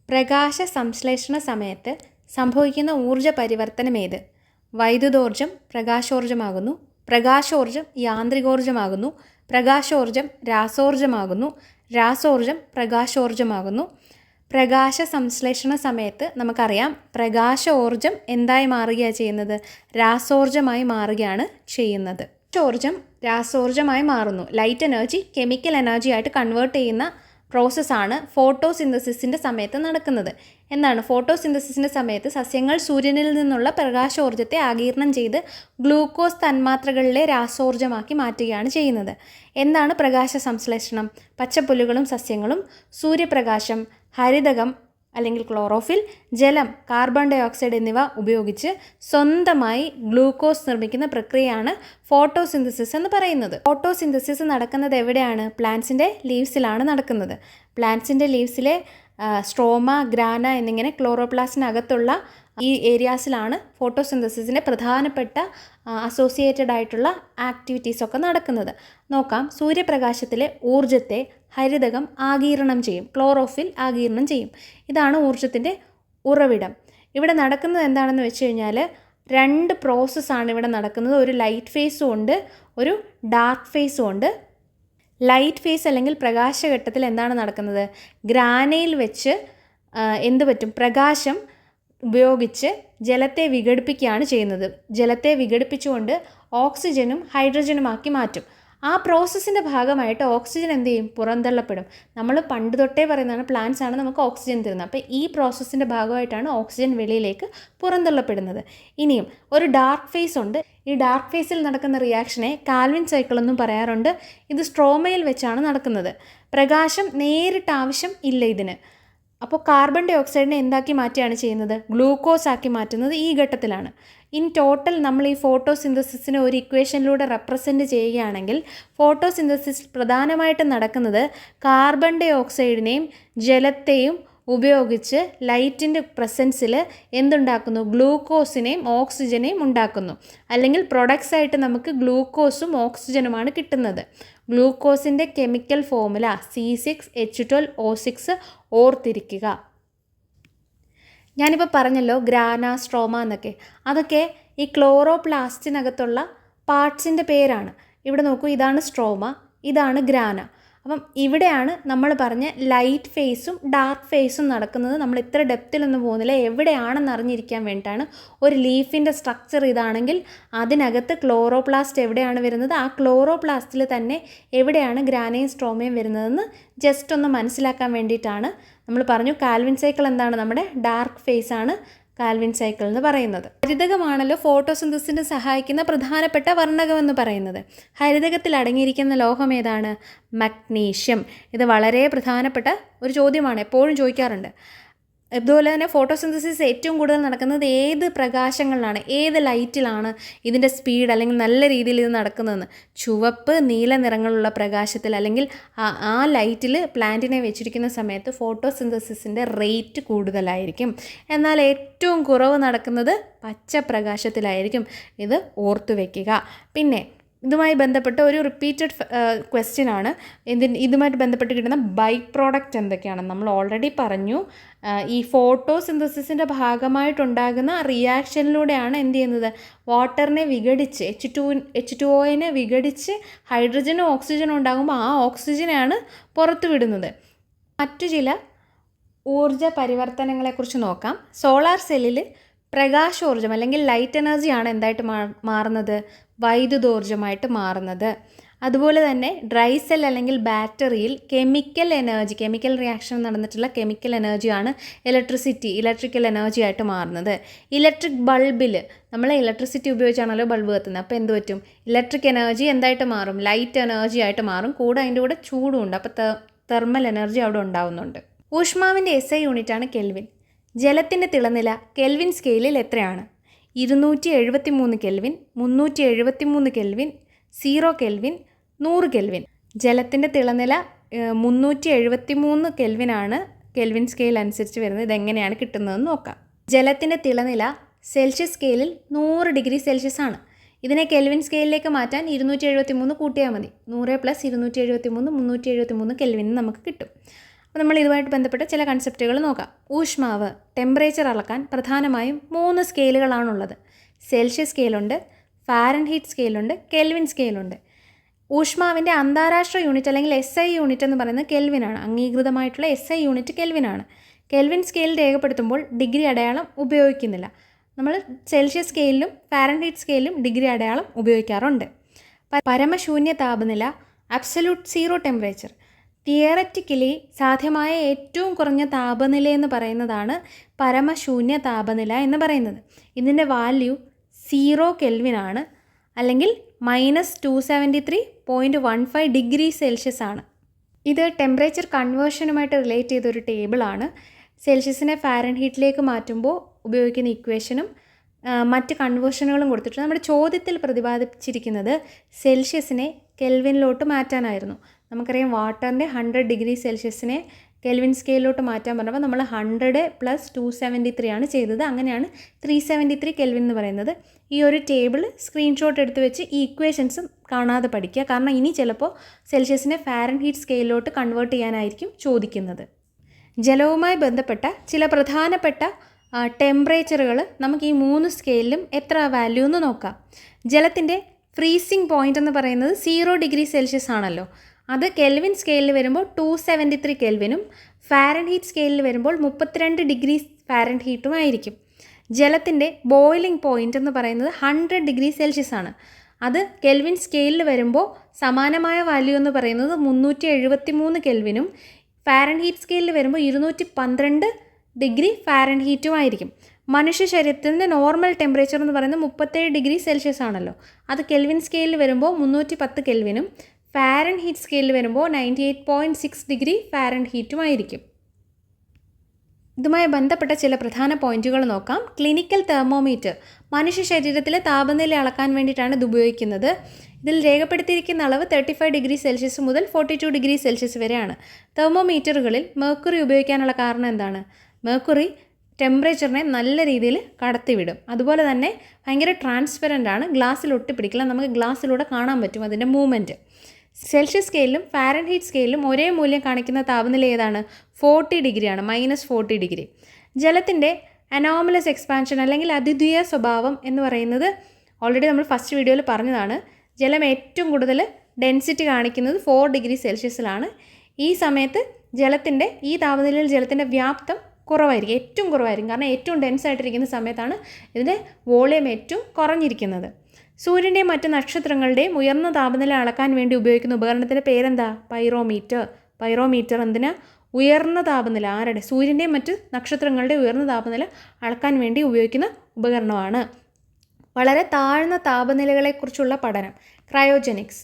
പ്രകാശ സംശ്ലേഷണ സമയത്ത് സംഭവിക്കുന്ന ഊർജ്ജ പരിവർത്തനം ഏത്? വൈദ്യുതോർജ്ജം പ്രകാശോർജ്ജമാകുന്നു, പ്രകാശോർജ്ജം യാന്ത്രികോർജ്ജമാകുന്നു, പ്രകാശോർജ്ജം രാസോർജ്ജമാകുന്നു, രാസോർജ്ജം പ്രകാശോർജ്ജമാകുന്നു. പ്രകാശ സംശ്ലേഷണ സമയത്ത് നമുക്കറിയാം പ്രകാശോർജ്ജം എന്തായി മാറുകയാണ് ചെയ്യുന്നത്? രാസോർജ്ജമായി മാറുകയാണ് ചെയ്യുന്നത്. ഊർജ്ജം രാസോർജ്ജമായി മാറുന്നു. ലൈറ്റ് എനർജി കെമിക്കൽ എനർജി ആയിട്ട് കൺവേർട്ട് ചെയ്യുന്ന പ്രോസസ്സാണ് ഫോട്ടോസിന്തസിസിൻ്റെ സമയത്ത് നടക്കുന്നത്. എന്താണ് ഫോട്ടോസിന്തസിസിൻ്റെ സമയത്ത്? സസ്യങ്ങൾ സൂര്യനിൽ നിന്നുള്ള പ്രകാശോർജ്ജത്തെ ആഗിരണം ചെയ്ത് ഗ്ലൂക്കോസ് തന്മാത്രകളിലെ രാസോർജ്ജമാക്കി മാറ്റുകയാണ് ചെയ്യുന്നത്. എന്താണ് പ്രകാശ സംശ്ലേഷണം? പച്ചപ്പുല്ലുകളും സസ്യങ്ങളും സൂര്യപ്രകാശം, ഹരിതകം അല്ലെങ്കിൽ ക്ലോറോഫിൽ, ജലം, കാർബൺ ഡൈ ഓക്സൈഡ് എന്നിവ ഉപയോഗിച്ച് സ്വന്തമായി ഗ്ലൂക്കോസ് നിർമ്മിക്കുന്ന പ്രക്രിയയാണ് ഫോട്ടോസിന്തസിസ് എന്ന് പറയുന്നത്. ഫോട്ടോസിന്തസിസ് നടക്കുന്നത് എവിടെയാണ്? പ്ലാന്റ്സിൻ്റെ ലീവ്സിലാണ് നടക്കുന്നത്. പ്ലാന്റ്സിൻ്റെ ലീവ്സിലെ സ്ട്രോമ, ഗ്രാന എന്നിങ്ങനെ ക്ലോറോപ്ലാസ്റ്റിനകത്തുള്ള ഈ ഏരിയാസിലാണ് ഫോട്ടോസിന്തസിസിൻ്റെ പ്രധാനപ്പെട്ട അസോസിയേറ്റഡ് ആയിട്ടുള്ള ആക്ടിവിറ്റീസൊക്കെ നടക്കുന്നത്. നോക്കാം. സൂര്യപ്രകാശത്തിലെ ഊർജ്ജത്തെ ഹരിതകം ആഗിരണം ചെയ്യും, ക്ലോറോഫിൽ ആഗിരണം ചെയ്യും. ഇതാണ് ഊർജ്ജത്തിൻ്റെ ഉറവിടം. ഇവിടെ നടക്കുന്നത് എന്താണെന്ന് വെച്ച് കഴിഞ്ഞാൽ 2 പ്രോസസ്സാണ് ഇവിടെ നടക്കുന്നത്. ഒരു ലൈറ്റ് ഫേസും ഉണ്ട്, ഒരു ഡാർക്ക് ഫേസും ഉണ്ട്. ലൈറ്റ് ഫേസ് അല്ലെങ്കിൽ പ്രകാശഘട്ടത്തിൽ എന്താണ് നടക്കുന്നത്? ഗ്രാനയിൽ വെച്ച് എന്ത് പറ്റും? പ്രകാശം ഉപയോഗിച്ച് ജലത്തെ വിഘടിപ്പിക്കുകയാണ് ചെയ്യുന്നത്. ജലത്തെ വിഘടിപ്പിച്ചുകൊണ്ട് ഓക്സിജനും ഹൈഡ്രജനുമാക്കി മാറ്റും. ആ പ്രോസസ്സിൻ്റെ ഭാഗമായിട്ട് ഓക്സിജൻ എന്ത് ചെയ്യും? പുറന്തള്ളപ്പെടും. നമ്മൾ പണ്ട് തൊട്ടേ പറയുന്നതാണ് പ്ലാന്റ്സ് ആണ് നമുക്ക് ഓക്സിജൻ തരുന്നത്. അപ്പോൾ ഈ പ്രോസസ്സിൻ്റെ ഭാഗമായിട്ടാണ് ഓക്സിജൻ വെളിയിലേക്ക് പുറന്തള്ളപ്പെടുന്നത്. ഇനിയും ഒരു ഡാർക്ക് ഫേസ് ഉണ്ട്. ഈ ഡാർക്ക് ഫേസിൽ നടക്കുന്ന റിയാക്ഷനെ കാൽവിൻ സൈക്കിൾ എന്നും പറയാറുണ്ട്. ഇത് സ്ട്രോമയിൽ വെച്ചാണ് നടക്കുന്നത്. പ്രകാശം നേരിട്ട് ആവശ്യം ഇല്ല ഇതിന്. അപ്പോൾ കാർബൺ ഡൈ ഓക്സൈഡിനെ എന്താക്കി മാറ്റുകയാണ് ചെയ്യുന്നത്? ഗ്ലൂക്കോസ് ആക്കി മാറ്റുന്നത് ഈ ഘട്ടത്തിലാണ്. ഇൻ ടോട്ടൽ നമ്മൾ ഈ ഫോട്ടോസിന്തസിസിനെ ഒരു ഇക്വേഷനിലൂടെ റെപ്രസെൻറ്റ് ചെയ്യുകയാണെങ്കിൽ ഫോട്ടോസിന്തസിസ് പ്രധാനമായിട്ടും നടക്കുന്നത് കാർബൺ ഡൈ ഓക്സൈഡിനെയും ജലത്തെയും ഉപയോഗിച്ച് ലൈറ്റിൻ്റെ പ്രസൻസിൽ എന്തുണ്ടാക്കുന്നു? ഗ്ലൂക്കോസിനെയും ഓക്സിജനെയും ഉണ്ടാക്കുന്നു. അല്ലെങ്കിൽ പ്രൊഡക്ട്സ് ആയിട്ട് നമുക്ക് ഗ്ലൂക്കോസും ഓക്സിജനുമാണ് കിട്ടുന്നത്. ഗ്ലൂക്കോസിൻ്റെ കെമിക്കൽ ഫോർമുല C6H12O6 ഓർത്തിരിക്കുക. ഞാനിപ്പോൾ പറഞ്ഞല്ലോ ഗ്രാന, സ്ട്രോമ എന്നൊക്കെ. അതൊക്കെ ഈ ക്ലോറോപ്ലാസ്റ്റിനകത്തുള്ള പാർട്സിൻ്റെ പേരാണ്. ഇവിടെ നോക്കൂ, ഇതാണ് സ്ട്രോമ, ഇതാണ് ഗ്രാന. അപ്പം ഇവിടെയാണ് നമ്മൾ പറഞ്ഞ ലൈറ്റ് ഫേസും ഡാർക്ക് ഫേസും നടക്കുന്നത്. നമ്മൾ ഇത്ര ഡെപ്തിലൊന്നും പോകുന്നില്ല, എവിടെയാണെന്ന് അറിഞ്ഞിരിക്കാൻ വേണ്ടിയിട്ടാണ്. ഒരു ലീഫിൻ്റെ സ്ട്രക്ചർ ഇതാണെങ്കിൽ അതിനകത്ത് ക്ലോറോപ്ലാസ്റ്റ് എവിടെയാണ് വരുന്നത്, ആ ക്ലോറോപ്ലാസ്റ്റിൽ തന്നെ എവിടെയാണ് ഗ്രാനയും സ്ട്രോമയും വരുന്നതെന്ന് ജസ്റ്റ് ഒന്ന് മനസ്സിലാക്കാൻ വേണ്ടിയിട്ടാണ്. നമ്മൾ പറഞ്ഞു കാൽവിൻ സൈക്കിൾ എന്താണ്, നമ്മുടെ ഡാർക്ക് ഫേസ് ആണ് കാൽവിൻ സൈക്കിൾ എന്ന് പറയുന്നത്. ഹരിതകമാണല്ലോ ഫോട്ടോസിന്തസിന് സഹായിക്കുന്ന പ്രധാനപ്പെട്ട വർണ്ണകം എന്ന് പറയുന്നത്. ഹരിതകത്തിൽ അടങ്ങിയിരിക്കുന്ന ലോഹം ഏതാണ്? മഗ്നീഷ്യം. ഇത് വളരെ പ്രധാനപ്പെട്ട ഒരു ചോദ്യമാണ്, എപ്പോഴും ചോദിക്കാറുണ്ട്. അതുപോലെ തന്നെ ഫോട്ടോസിന്തസിസ് ഏറ്റവും കൂടുതൽ നടക്കുന്നത് ഏത് പ്രകാശങ്ങളിലാണ്, ഏത് ലൈറ്റിലാണ് ഇതിൻ്റെ സ്പീഡ് അല്ലെങ്കിൽ നല്ല രീതിയിൽ ഇത് നടക്കുന്നതെന്ന്. ചുവപ്പ് നീല നിറങ്ങളുള്ള പ്രകാശത്തിൽ അല്ലെങ്കിൽ ആ ലൈറ്റിൽ പ്ലാന്റിനെ വെച്ചിരിക്കുന്ന സമയത്ത് ഫോട്ടോസിന്തസിസിൻ്റെ റേറ്റ് കൂടുതലായിരിക്കും. എന്നാൽ ഏറ്റവും കുറവ് നടക്കുന്നത് പച്ച പ്രകാശത്തിലായിരിക്കും. ഇത് ഓർത്തു വയ്ക്കുക. പിന്നെ ഇതുമായി ബന്ധപ്പെട്ട ഒരു റിപ്പീറ്റഡ് ക്വസ്റ്റ്യൻ ആണ്. ഇതുമായിട്ട് ബന്ധപ്പെട്ട് കിട്ടുന്ന ബൈ പ്രോഡക്റ്റ് എന്തൊക്കെയാണ് നമ്മൾ ഓൾറെഡി പറഞ്ഞു. ഈ ഫോട്ടോസിന്തസിസിൻ്റെ ഭാഗമായിട്ടുണ്ടാകുന്ന റിയാക്ഷനിലൂടെയാണ് എന്ത് ചെയ്യുന്നത്, വാട്ടറിനെ വിഘടിച്ച് H2O വിഘടിച്ച് ഹൈഡ്രജനും ഓക്സിജനും ഉണ്ടാകുമ്പോൾ ആ ഓക്സിജനാണ് പുറത്തു വിടുന്നത്. മറ്റു ചില ഊർജ പരിവർത്തനങ്ങളെക്കുറിച്ച് നോക്കാം. സോളാർ സെല്ലിൽ പ്രകാശോർജ്ജം അല്ലെങ്കിൽ ലൈറ്റ് എനർജിയാണ് എന്തായിട്ട് മാറുന്നത്, വൈദ്യുതോർജ്ജമായിട്ട് മാറുന്നത്. അതുപോലെ തന്നെ ഡ്രൈ സെൽ അല്ലെങ്കിൽ ബാറ്ററിയിൽ കെമിക്കൽ റിയാക്ഷൻ നടന്നിട്ടുള്ള കെമിക്കൽ എനർജിയാണ് ഇലക്ട്രിക്കൽ എനർജി ആയിട്ട് മാറുന്നത്. ഇലക്ട്രിക് ബൾബിൽ നമ്മൾ ഇലക്ട്രിസിറ്റി ഉപയോഗിച്ചാണല്ലോ ബൾബ് കത്തുന്നത്. അപ്പോൾ എന്ത് പറ്റും, ഇലക്ട്രിക് എനർജി എന്തായിട്ട് മാറും, ലൈറ്റ് എനർജി ആയിട്ട് മാറും. കൂടെ അതിൻ്റെ കൂടെ ചൂടും ഉണ്ട്, അപ്പോൾ തെർമൽ എനർജി അവിടെ ഉണ്ടാവുന്നുണ്ട്. ഊഷ്മാവിൻ്റെ SI യൂണിറ്റാണ് കെൽവിൻ. ജലത്തിൻ്റെ തിളനില കെൽവിൻ സ്കെയിലിൽ എത്രയാണ്? 273 കെൽവിൻ, 373 കെൽവിൻ, 0 കെൽവിൻ, 100 കെൽവിൻ. ജലത്തിൻ്റെ തിളനില 373 കെൽവിനാണ് കെൽവിൻ സ്കെയിൽ അനുസരിച്ച് വരുന്നത്. ഇതെങ്ങനെയാണ് കിട്ടുന്നതെന്ന് നോക്കാം. ജലത്തിൻ്റെ തിളനില സെൽഷ്യസ് സ്കെയിലിൽ 100 ഡിഗ്രി സെൽഷ്യസ് ആണ്. ഇതിനെ കെൽവിൻ സ്കെയിലിലേക്ക് മാറ്റാൻ 273 കൂട്ടിയാൽ മതി. 100 + 273 373 കെൽവിൻ നമുക്ക് കിട്ടും. അപ്പോൾ നമ്മൾ ഇതുമായിട്ട് ബന്ധപ്പെട്ട ചില കൺസെപ്റ്റുകൾ നോക്കാം. ഊഷ്മാവ് ടെമ്പറേച്ചർ അളക്കാൻ പ്രധാനമായും 3 സ്കെയിലുകളാണുള്ളത്. സെൽഷ്യസ് സ്കെയിലുണ്ട്, ഫാരൻഹീറ്റ് സ്കെയിലുണ്ട്, കെൽവിൻ സ്കെയിലുണ്ട്. ഊഷ്മാവിൻ്റെ അന്താരാഷ്ട്ര യൂണിറ്റ് അല്ലെങ്കിൽ SI യൂണിറ്റ് എന്ന് പറയുന്നത് കെൽവിനാണ്. അംഗീകൃതമായിട്ടുള്ള SI യൂണിറ്റ് കെൽവിനാണ്. കെൽവിൻ സ്കെയിൽ രേഖപ്പെടുത്തുമ്പോൾ ഡിഗ്രി അടയാളം ഉപയോഗിക്കുന്നില്ല. നമ്മൾ സെൽഷ്യസ് സ്കെയിലിലും ഫാരൻഹീറ്റ് സ്കെയിലിലും ഡിഗ്രി അടയാളം ഉപയോഗിക്കാറുണ്ട്. പരമശൂന്യ താപനില അബ്സല്യൂട്ട് സീറോ ടെമ്പറേച്ചർ. തിയററ്റിക്കലി സാധ്യമായ ഏറ്റവും കുറഞ്ഞ താപനില എന്ന് പറയുന്നതാണ് പരമശൂന്യ താപനില എന്ന് പറയുന്നത്. ഇതിൻ്റെ വാല്യൂ 0 കെൽവിനാണ്, അല്ലെങ്കിൽ -273.15 ഡിഗ്രി സെൽഷ്യസ് ആണ്. ഇത് ടെമ്പറേച്ചർ കൺവേർഷനുമായിട്ട് റിലേറ്റ് ചെയ്തൊരു ടേബിളാണ്. സെൽഷ്യസിനെ ഫാരൻഹീറ്റിലേക്ക് മാറ്റുമ്പോൾ ഉപയോഗിക്കുന്ന ഇക്വേഷനും മറ്റ് കൺവേർഷനുകളും കൊടുത്തിട്ടുണ്ട്. നമ്മുടെ ചോദ്യത്തിൽ പ്രതിപാദിച്ചിരിക്കുന്നത് സെൽഷ്യസിനെ കെൽവിനിലോട്ട് മാറ്റാനായിരുന്നു. നമുക്കറിയാം വാട്ടറിൻ്റെ 100 ഡിഗ്രി സെൽഷ്യസിനെ കെൽവിൻ സ്കെയിലോട്ട് മാറ്റാൻ പറഞ്ഞപ്പോൾ നമ്മൾ 100 + 273 ആണ് ചെയ്തത്. അങ്ങനെയാണ് 373 കെൽവിൻ എന്ന് പറയുന്നത്. ഈ ഒരു ടേബിൾ സ്ക്രീൻഷോട്ട് എടുത്ത് വെച്ച് ഈ ഇക്വേഷൻസും കാണാതെ പഠിക്കുക. കാരണം ഇനി ചിലപ്പോൾ സെൽഷ്യസിനെ ഫാരൻഹീറ്റ് സ്കെയിലോട്ട് കൺവേർട്ട് ചെയ്യാനായിരിക്കും ചോദിക്കുന്നത്. ജലവുമായി ബന്ധപ്പെട്ട ചില പ്രധാനപ്പെട്ട ടെമ്പറേച്ചറുകൾ നമുക്ക് ഈ 3 സ്കെയിലിലും എത്ര വാല്യൂ എന്ന് നോക്കാം. ജലത്തിൻ്റെ ഫ്രീസിംഗ് പോയിൻ്റ് എന്ന് പറയുന്നത് 0 ഡിഗ്രി സെൽഷ്യസ് ആണല്ലോ. അത് കെൽവിൻ സ്കെയിലിൽ വരുമ്പോൾ 273 കെൽവിനും ഫാരൻഹീറ്റ് സ്കെയിലിൽ വരുമ്പോൾ 32 ഡിഗ്രി ഫാരൻഹീറ്റും ആയിരിക്കും. ജലത്തിൻ്റെ ബോയിലിംഗ് പോയിൻ്റ് എന്ന് പറയുന്നത് 100 ഡിഗ്രി സെൽഷ്യസ് ആണ്. അത് കെൽവിൻ സ്കെയിലിൽ വരുമ്പോൾ സമാനമായ വാല്യൂ എന്ന് പറയുന്നത് 373 കെൽവിനും ഫാരൻഹീറ്റ് സ്കെയിലിൽ വരുമ്പോൾ 212 ഡിഗ്രി ഫാരൻഹീറ്റും ആയിരിക്കും. മനുഷ്യ ശരീരത്തിൻ്റെ നോർമൽ ടെമ്പറേച്ചർ എന്ന് പറയുന്നത് 37 ഡിഗ്രി സെൽഷ്യസ് ആണല്ലോ. അത് കെൽവിൻ സ്കെയിലിൽ വരുമ്പോൾ 310 കെൽവിനും ഫാരൻഹീറ്റ് സ്കെയിലിൽ വരുമ്പോൾ 98.6 ഡിഗ്രി ഫാരൻഹീറ്റും ആയിരിക്കും. ഇതുമായി ബന്ധപ്പെട്ട ചില പ്രധാന പോയിന്റുകൾ നോക്കാം. ക്ലിനിക്കൽ തെർമോമീറ്റർ മനുഷ്യ ശരീരത്തിലെ താപനില അളക്കാൻ വേണ്ടിയിട്ടാണ് ഇത് ഉപയോഗിക്കുന്നത്. ഇതിൽ രേഖപ്പെടുത്തിയിരിക്കുന്ന അളവ് 35 ഡിഗ്രി സെൽഷ്യസ് മുതൽ 42 ഡിഗ്രി സെൽഷ്യസ് വരെയാണ്. തെർമോമീറ്ററുകളിൽ മെർക്കുറി ഉപയോഗിക്കാനുള്ള കാരണം എന്താണ്? മെർക്കുറി ടെമ്പറേച്ചറിനെ നല്ല രീതിയിൽ കടത്തിവിടും. അതുപോലെ തന്നെ ഭയങ്കര ട്രാൻസ്പെറൻ്റ് ആണ്, ഗ്ലാസ്സിൽ ഒട്ടിപ്പിടിക്കില്ല, നമുക്ക് ഗ്ലാസ്സിലൂടെ കാണാൻ പറ്റും അതിൻ്റെ മൂവ്മെൻറ്റ്. സെൽഷ്യസ് സ്കെയിലും ഫാരൻഹീറ്റ് സ്കെയിലും ഒരേ മൂല്യം കാണിക്കുന്ന താപനില ഏതാണ്? 40 ഡിഗ്രിയാണ്, -40 ഡിഗ്രി. ജലത്തിൻ്റെ അനോമലസ് എക്സ്പാൻഷൻ അല്ലെങ്കിൽ അദ്വിതീയ സ്വഭാവം എന്ന് പറയുന്നത് ഓൾറെഡി നമ്മൾ ഫസ്റ്റ് വീഡിയോയിൽ പറഞ്ഞതാണ്. ജലം ഏറ്റവും കൂടുതൽ ഡെൻസിറ്റി കാണിക്കുന്നത് 4 ഡിഗ്രി സെൽഷ്യസിലാണ്. ഈ സമയത്ത് ഈ താപനിലയിൽ ജലത്തിൻ്റെ വ്യാപ്തം കുറവായിരിക്കും, ഏറ്റവും കുറവായിരിക്കും. കാരണം ഏറ്റവും ഡെൻസ് ആയിട്ടിരിക്കുന്ന സമയത്താണ് ഇതിൻ്റെ വോളിയം ഏറ്റവും കുറഞ്ഞിരിക്കുന്നത്. സൂര്യൻ്റെയും മറ്റ് നക്ഷത്രങ്ങളുടെയും ഉയർന്ന താപനില അളക്കാൻ വേണ്ടി ഉപയോഗിക്കുന്ന ഉപകരണത്തിൻ്റെ പേരെന്താ? പൈറോമീറ്റർ എന്തിനാ? ഉയർന്ന താപനില സൂര്യൻ്റെയും മറ്റ് നക്ഷത്രങ്ങളുടെ ഉയർന്ന താപനില അളക്കാൻ വേണ്ടി ഉപയോഗിക്കുന്ന ഉപകരണമാണ്. വളരെ താഴ്ന്ന താപനിലകളെക്കുറിച്ചുള്ള പഠനം ക്രയോജനിക്സ്.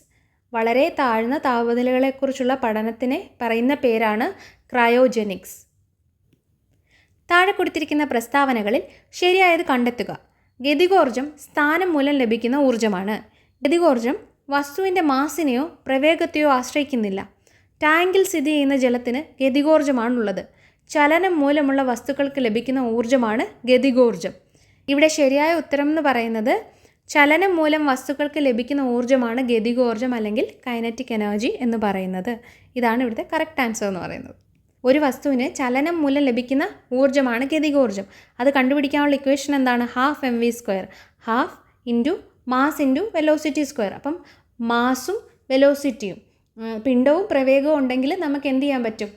വളരെ താഴ്ന്ന താപനിലകളെക്കുറിച്ചുള്ള പഠനത്തിനെ പറയുന്ന പേരാണ് ക്രയോജനിക്സ്. താഴെ കൊടുത്തിരിക്കുന്ന പ്രസ്താവനകളിൽ ശരിയായത് കണ്ടെത്തുക. ഗതികോർജം സ്ഥാനം മൂലം ലഭിക്കുന്ന ഊർജ്ജമാണ്. ഗതികോർജം വസ്തുവിൻ്റെ മാസിനെയോ പ്രവേഗത്തെയോ ആശ്രയിക്കുന്നില്ല. ടാങ്കിൽ സ്ഥിതി ചെയ്യുന്ന ജലത്തിന് ഗതികോർജമാണുള്ളത്. ചലനം മൂലമുള്ള വസ്തുക്കൾക്ക് ലഭിക്കുന്ന ഊർജ്ജമാണ് ഗതികോർജം. ഇവിടെ ശരിയായ ഉത്തരം എന്ന് പറയുന്നത് ചലനം മൂലം വസ്തുക്കൾക്ക് ലഭിക്കുന്ന ഊർജ്ജമാണ് ഗതികോർജം അല്ലെങ്കിൽ കൈനറ്റിക് എനർജി എന്ന് പറയുന്നത്. ഇതാണ് ഇവിടുത്തെ കറക്റ്റ് ആൻസർ എന്ന് പറയുന്നത്. ഒരു വസ്തുവിന് ചലനം മൂലം ലഭിക്കുന്ന ഊർജ്ജമാണ് ഗതികോർജം. അത് കണ്ടുപിടിക്കാനുള്ള ഇക്വേഷൻ എന്താണ്? 12 mv². 12 into mass into velocity square. അപ്പം മാസും വെലോസിറ്റിയും പിണ്ഡവും പ്രവേഗവും ഉണ്ടെങ്കിൽ നമുക്ക് എന്ത് ചെയ്യാൻ പറ്റും?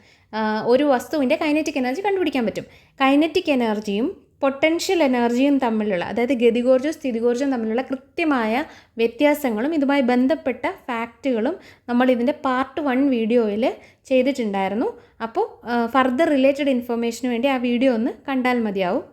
ഒരു വസ്തുവിൻ്റെ കൈനറ്റിക് എനർജി കണ്ടുപിടിക്കാൻ പറ്റും. കൈനറ്റിക് എനർജിയും പൊട്ടൻഷ്യൽ എനർജിയും തമ്മിലുള്ള, അതായത് ഗതികോർജ്ജവും സ്ഥിതികോർജ്ജവും തമ്മിലുള്ള കൃത്യമായ വ്യത്യാസങ്ങളും ഇതുമായി ബന്ധപ്പെട്ട ഫാക്റ്റുകളും നമ്മൾ ഇതിൻ്റെ പാർട്ട് 1 വീഡിയോയിൽ ചെയ്തിട്ടുണ്ടായിരുന്നു. അപ്പോൾ ഫർദർ റിലേറ്റഡ് ഇൻഫർമേഷന് വേണ്ടി ആ വീഡിയോ ഒന്ന് കണ്ടാൽ മതിയാവും.